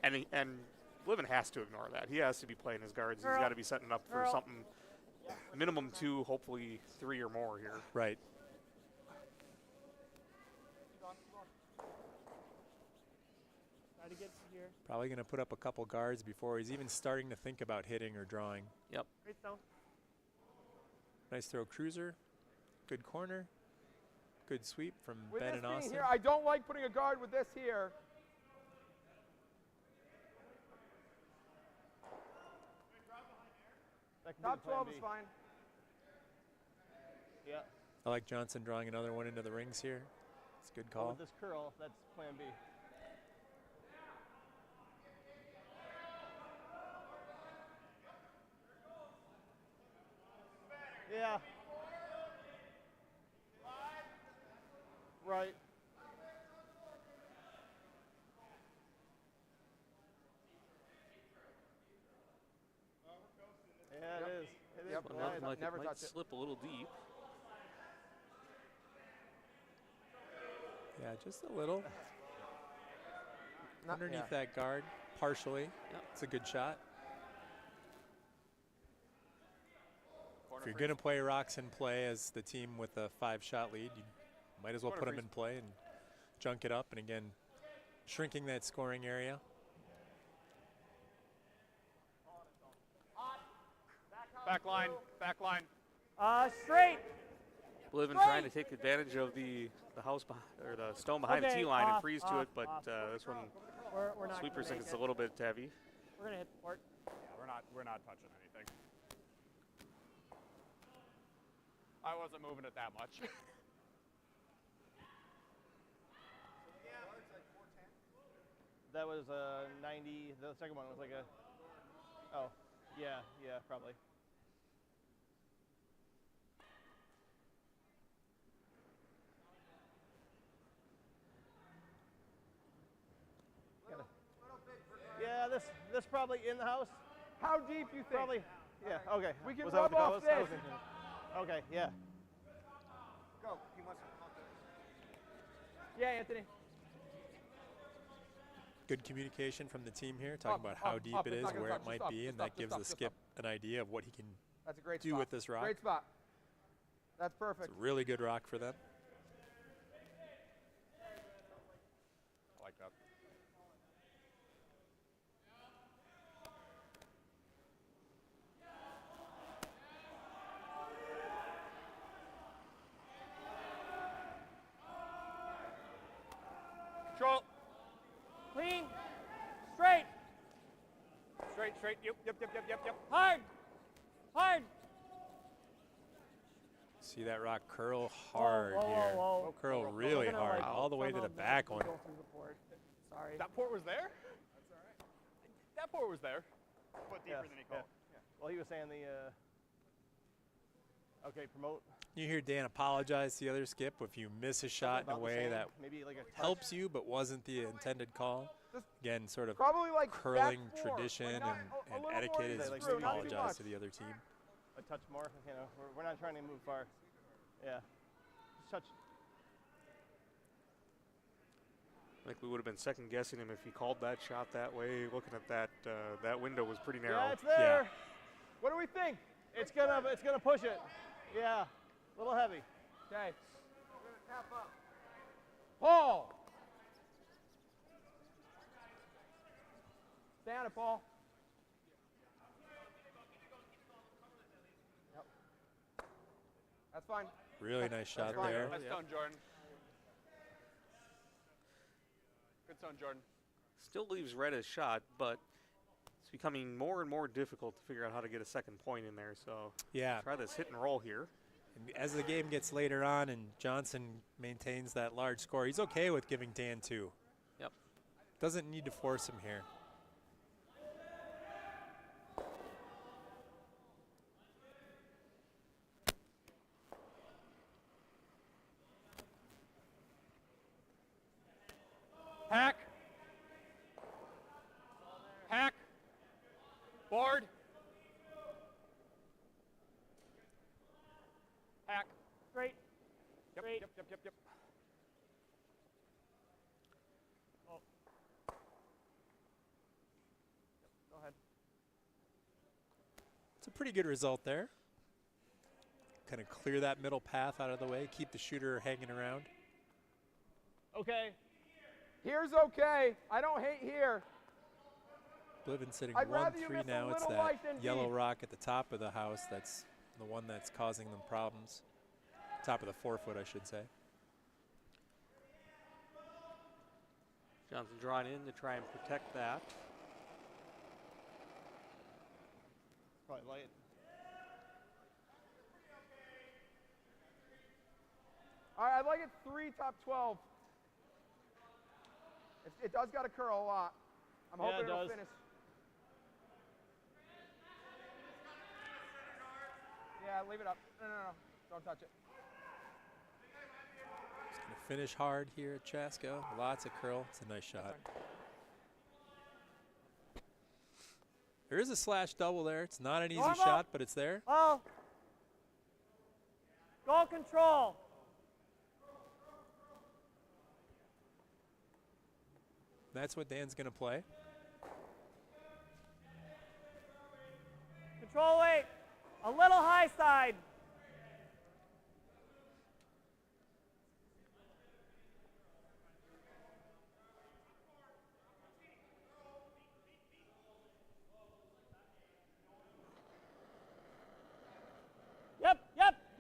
And Livin has to ignore that. He has to be playing his guards. He's got to be setting up for something minimum 2, hopefully 3 or more here. Right. Try to get here. Probably going to put up a couple guards before he's even starting to think about hitting or drawing. Yep. Right though. Nice throw, Cruiser. Good corner. Good sweep from With Ben this and being Austin. here, I don't like putting a guard with this here. That could be Top the plan 12 B. is fine. Yeah. I like Johnson drawing another one into the rings here. It's a good But call. with this curl, that's plan B. Yeah. Right. Yeah, it is. It is. Yep. Well, wide. nothing like Never it might touch it. slip a little deep. Yeah, just a little Not- underneath yeah. that guard, partially. Yep. It's a good shot. Corner If you're freeze. going to play rocks in play as the team with a 5-shot lead, you might as well Corner put them freeze. in play and junk it up. And again, shrinking that scoring area. Back line, back line. Straight. Believe in trying to take advantage of the house or the stone behind the Okay, tee line and off, freeze to off, it, but off. this one We're not. sweepers gonna think make it's a it. little bit heavy. We're gonna hit the port. Yeah, we're not touching anything. I wasn't moving it that much. That was a 90. The second one was like a. Oh, yeah, probably. Yeah, this probably in the house. How deep you think? Probably. Yeah. Okay. We can Was that what rub the call off was? I this. wasn't- Okay. Yeah. Yeah, Anthony. Good communication from the team here, talking Up, about how up, deep up. it It's is, not gonna where touch. it might Just up, be, just and up, that just gives up, the just skip up. an idea of what he can That's a great do spot. with this rock. Great spot. That's It's perfect. a really good rock for them. I like that. Control. Clean. Straight. Straight. Yep. Hard. Hard. See that rock curl hard whoa, here. whoa, whoa. Curl We're really gonna, hard, like, all the way to somehow the back one. go through the port. Sorry. That port was there? That's all right. That port was there. But deeper Yes, than he yeah. called. Well, he was saying the. Okay, promote. You hear Dan apologize to the other skip if you miss a shot in a About the way same, that maybe like a touch. helps you but wasn't the intended call. Just Again, sort of Probably like curling back four. tradition Like not- and a little more etiquette than is like through, maybe not too apologize much. to the other team. A touch more. You know, we're not trying to move far. Yeah. Just touch. I think we would have been second guessing him if he called that shot that way. Looking at that, that window was pretty narrow. Yeah, it's there. What do we think? It's gonna push it. Yeah. A little heavy. Okay. Paul. Stay on it, Paul. Yep. That's fine. Really nice shot fine. there. Nice stone, Jordan. Good stone, Jordan. Still leaves red as shot, but it's becoming more and more difficult to figure out how to get a second point in there. So Yeah. try this hit and roll here. And as the game gets later on and Johnson maintains that large score, he's okay with giving Dan 2. Yep. Doesn't need to force him here. Hack. Hack. Board. Hack. Straight. Yep. Straight. Yep. Oh. Go ahead. It's a pretty good result there. Kind of clear that middle path out of the way, keep the shooter hanging around. Okay. Here's okay. I don't hate here. Bliven sitting I'd rather you 1-3 miss a now. It's little that light than yellow deep. rock at the top of the house that's the one that's causing them problems. Top of the 4-foot, I should say. Johnson drawn in to try and protect that. Probably light. All right, I'd like it 3 top 12. It does got to curl a lot. I'm Yeah, hoping it it'll does. finish. Yeah, leave it up. No. Don't touch it. He's going to finish hard here at Chaska. Lots of curl. It's a nice shot. There is a slash double there. It's not an easy Normal. shot, but it's there. Oh. Goal control. That's what Dan's going to play. Control weight. A little high side.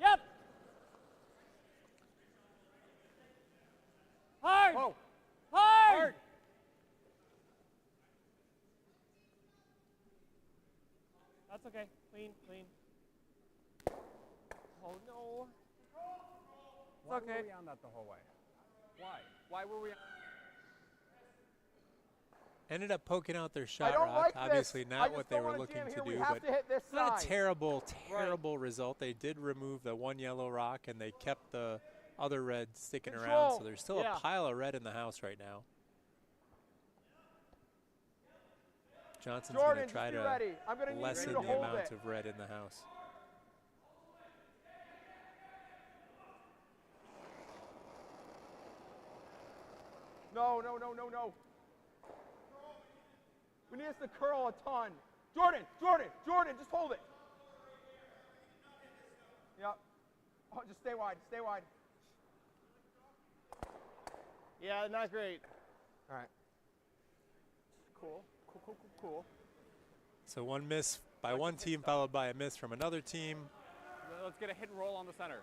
Yep. Hard. Whoa. Hard. That's okay. Clean. Oh no. It's Why okay. were we on that the whole way? Why? Why were we? Ended up poking out their I shot don't rock. like Obviously this. I not just what they don't were wanna looking jam to here. do, We have but to hit this it's not a side. terrible result. They did remove the one yellow rock and they kept the other red sticking around, Control. so there's still Yeah. a pile of red in the house right now. Johnson's going Jordan, to try just be to ready. I'm going to need lessen you the to hold amount it. of red in the house. No. We need us to curl a ton. Jordan, just hold it. Yep. Oh, just stay wide. Yeah, not great. All right. Cool. So one miss by one team followed by a miss from another team. Let's get a hit and roll on the center.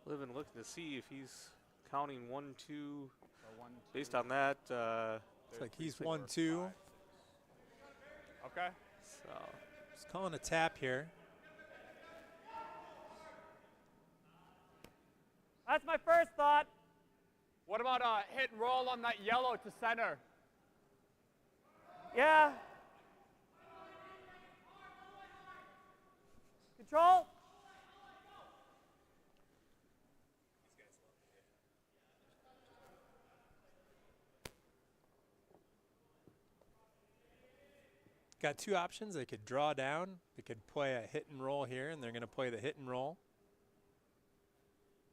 Living looking to see if he's counting 1, 2. So 1, 2, Based on that, Looks like he's 1-2. Okay. so Just calling a tap here. That's my first thought. What about a hit and roll on that yellow to center? Yeah. Control. Got two options. They could draw down. They could play a hit and roll here, and they're going to play the hit and roll.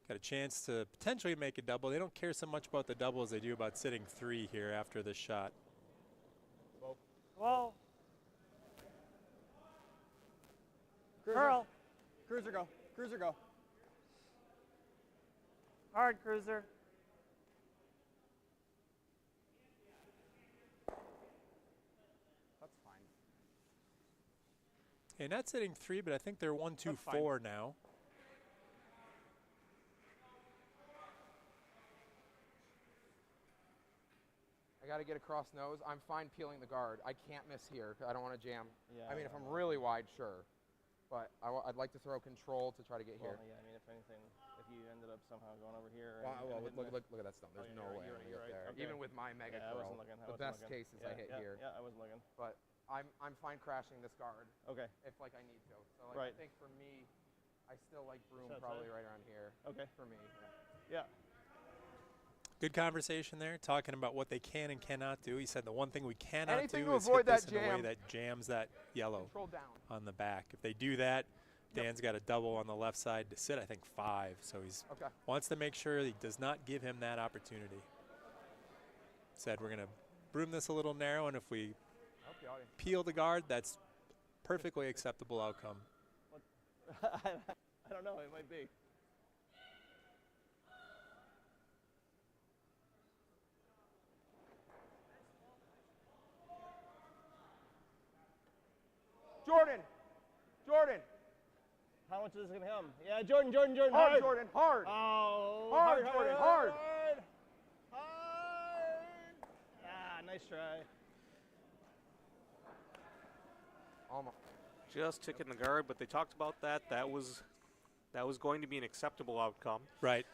Got a chance to potentially make a double. They don't care so much about the double as they do about sitting 3 here after this shot. Whoa. Cruiser. Curl. Cruiser go. Hard cruiser. That's fine. Okay, not sitting 3, but I think they're 1-2-4 That's fine. now. I got to get across nose. I'm fine peeling the guard. I can't miss here. 'Cause I don't want to jam. Yeah. I mean, if I'm really wide, sure. But I'd like to throw control to try to get here. Well, yeah, I mean, if anything, if you ended up somehow going over here. Well, and hitting look the- at that stump. There's Oh, yeah, no you're way right, I'm gonna you're get right, there. okay. Even with my mega Yeah, I curl. wasn't looking. The best case is I hit here. Yeah, I wasn't looking. But I'm fine crashing this guard Okay. if like I need to. So like Right. I think for me, I still like Broom Shot probably side? right around here. Okay. For me. Yeah. Yeah. Good conversation there, talking about what they can and cannot do. He said the one thing we cannot Anything do to is avoid hit this that in a way jam. that jams that yellow Control down. on the back. If they do that, Dan's got a double on the left side to sit, I think 5. So he's Okay. wants to make sure he does not give him that opportunity. Said we're going to broom this a little narrow, and if we I hope the audience. peel the guard, that's perfectly acceptable outcome. I don't know. It might be. Jordan. How much is it gonna him? Yeah, Jordan. Hard, Jordan. Hard. Oh, Hard, Jordan, hard. Ah, nice try. Almost. just ticking the guard, but they talked about that. That That was going to be an acceptable outcome. Right.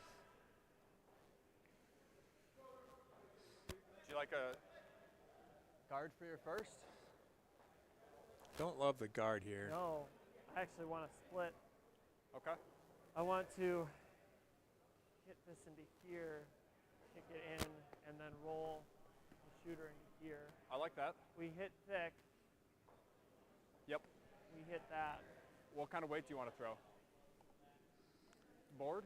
Would you like a guard for your first? Don't love the guard here. No, I actually want to split. Okay. I want to hit this into here, kick it in, and then roll the shooter into here. I like that. We hit thick. Yep. We hit that. What kind of weight do you want to throw? Board?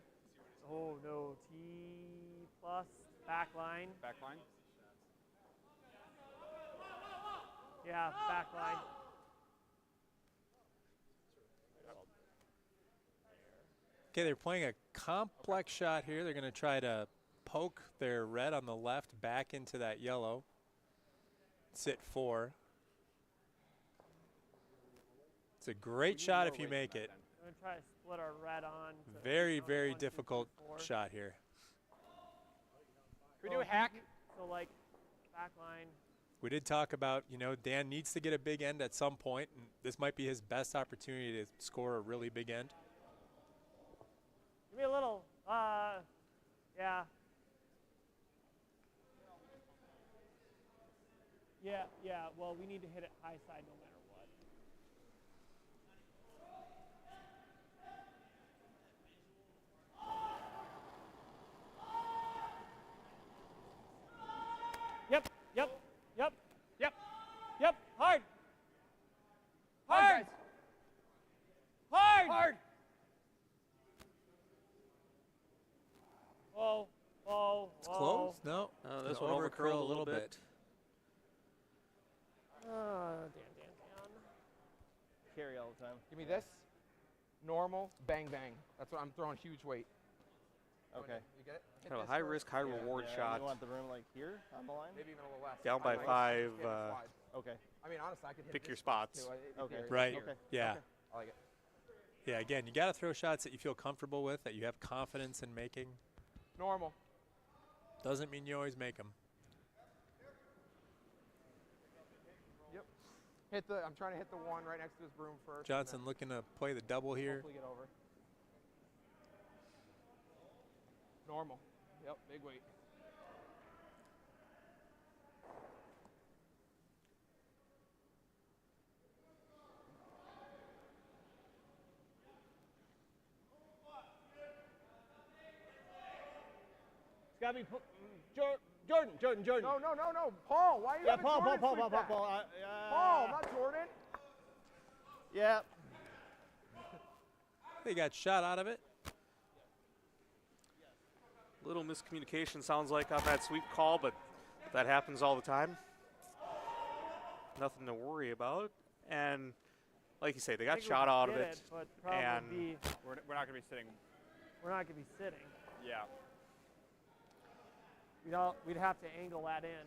Oh no, T plus back line. Back line? Yeah, back line. Okay, they're playing a complex shot here. They're going to try to poke their red on the left back into that yellow. Sit 4. It's a great shot if you make it. I'm gonna try to split our red on. To Very, on very 1, 2, 3, difficult 4. shot here. Can we do a hack? So like back line. We did talk about, you know, Dan needs to get a big end at some point, and this might be his best opportunity to score a really big end. Give me a little. Yeah. Yeah. Well, we need to hit it high side no matter what. Yep. Hard. Hard, guys. Hard. Whoa. It's close? No. This Gonna one overcurled a little bit. Dan. Carry all the time. Give me this. Normal, bang, bang. That's what I'm throwing huge weight. Okay. You get it? Hit Kind of a this high first. risk, high reward Yeah, shot. You want the room like here on the line? Maybe even a little less. Down by I might 5, just get it wide. Okay. I mean, honestly, I could hit Pick this your spots. too. Okay. Right. Okay. Yeah. Okay. I like it. Yeah, again, you got to throw shots that you feel comfortable with, that you have confidence in making. Normal. Doesn't mean you always make them. Yep. I'm trying to hit the one right next to his broom first. and Johnson looking to play the double then here. hopefully get over. Normal. Yep, big weight. It's got to be Jordan. No. Paul, why are you Yeah, having Paul. Jordan sweep that? Paul, not Jordan. Yeah. They got shot out of it. Little miscommunication sounds like on that sweep call, but that happens all the time. Nothing to worry about. And like you say, they I got think we shot could out of get it. But and probably We're not going to be sitting. we're not gonna be sitting. Yeah. We'd have to angle that in.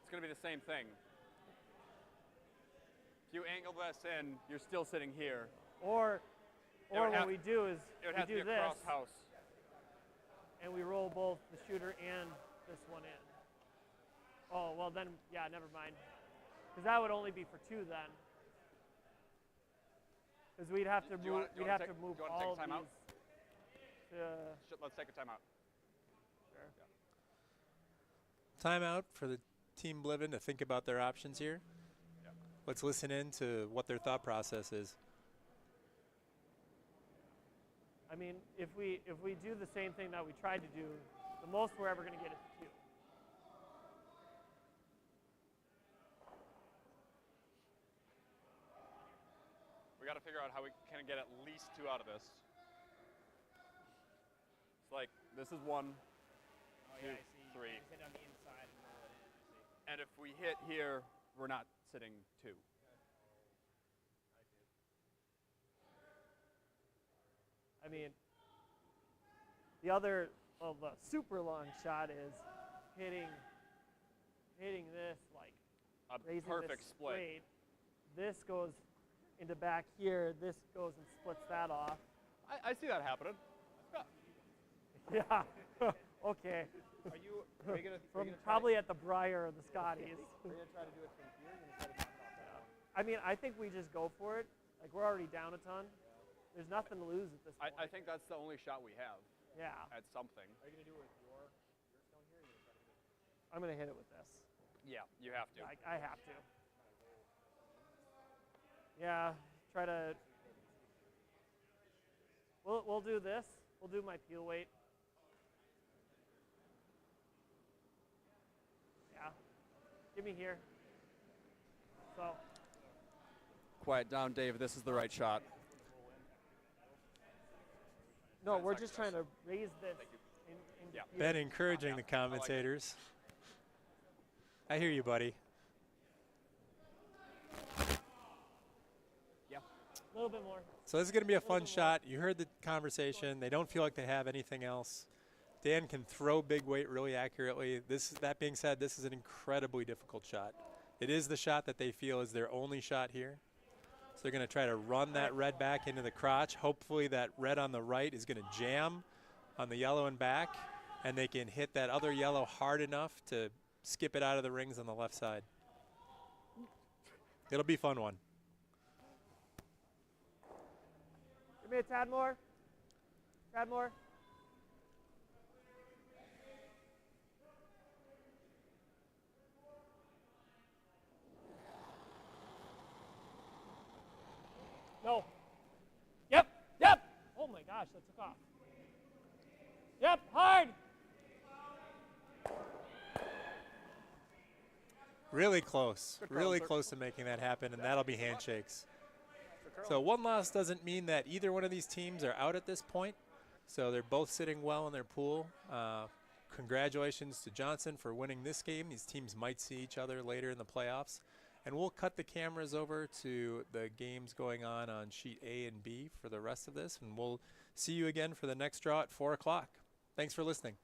It's going to be the same thing. If you angle this in, you're still sitting here. Or It would what have- we do is It would we have to do be this across house. and we roll both the shooter and this one in. Oh well, then yeah, never mind. Because that would only be for 2 then. Because we'd have to Do you move. wanna- do We'd you have wanna to take- move do you wanna take a all timeout? these. Let's take a timeout. Timeout for the team Bliven to think about their options here. Yeah. Let's listen in to what their thought process is. I mean, if we do the same thing that we tried to do, the most we're ever going to get is 2. We got to figure out how we can get at least 2 out of this. It's like this is 1, 2, 3. And if we hit here, we're not sitting 2. I mean, the super long shot is hitting this like A raising perfect this split. straight. This goes into back here. This goes and splits that off. I see that happening. Yeah. Okay. Are you gonna Probably at the Briar or the Scotties. Are you gonna try to do it from here? You're gonna try to knock it off. I mean, I think we just go for it. Like we're already down a ton. There's nothing to lose at this point. I think that's the only shot we have Yeah. at something. I'm going to hit it with this. Yeah, you have to. I have to. Yeah, try to. We'll do this. We'll do my peel weight. Yeah. Give me here. So. Quiet down, Dave. This is the right shot. No, we're just trying to raise this. Yeah. Ben encouraging the commentators. I hear you, buddy. Yeah. A little bit more. So this is going to be a fun shot. You heard the conversation. They don't feel like they have anything else. Dan can throw big weight really accurately. That being said, this is an incredibly difficult shot. It is the shot that they feel is their only shot here. So they're going to try to run that red back into the crotch. Hopefully that red on the right is going to jam on the yellow and back, and they can hit that other yellow hard enough to skip it out of the rings on the left side. It'll be a fun one. Give me a tad more. Tad more. No. Yep. Yep. Oh my gosh, that took off. Yep. Hard. Really close. Good call, Really sir. close to making that happen, and that'll be handshakes. So one loss doesn't mean that either one of these teams are out at this point. So they're both sitting well in their pool. Congratulations to Johnson for winning this game. These teams might see each other later in the playoffs. And we'll cut the cameras over to the games going on sheet A and B for the rest of this. And we'll see you again for the next draw at 4 o'clock. Thanks for listening.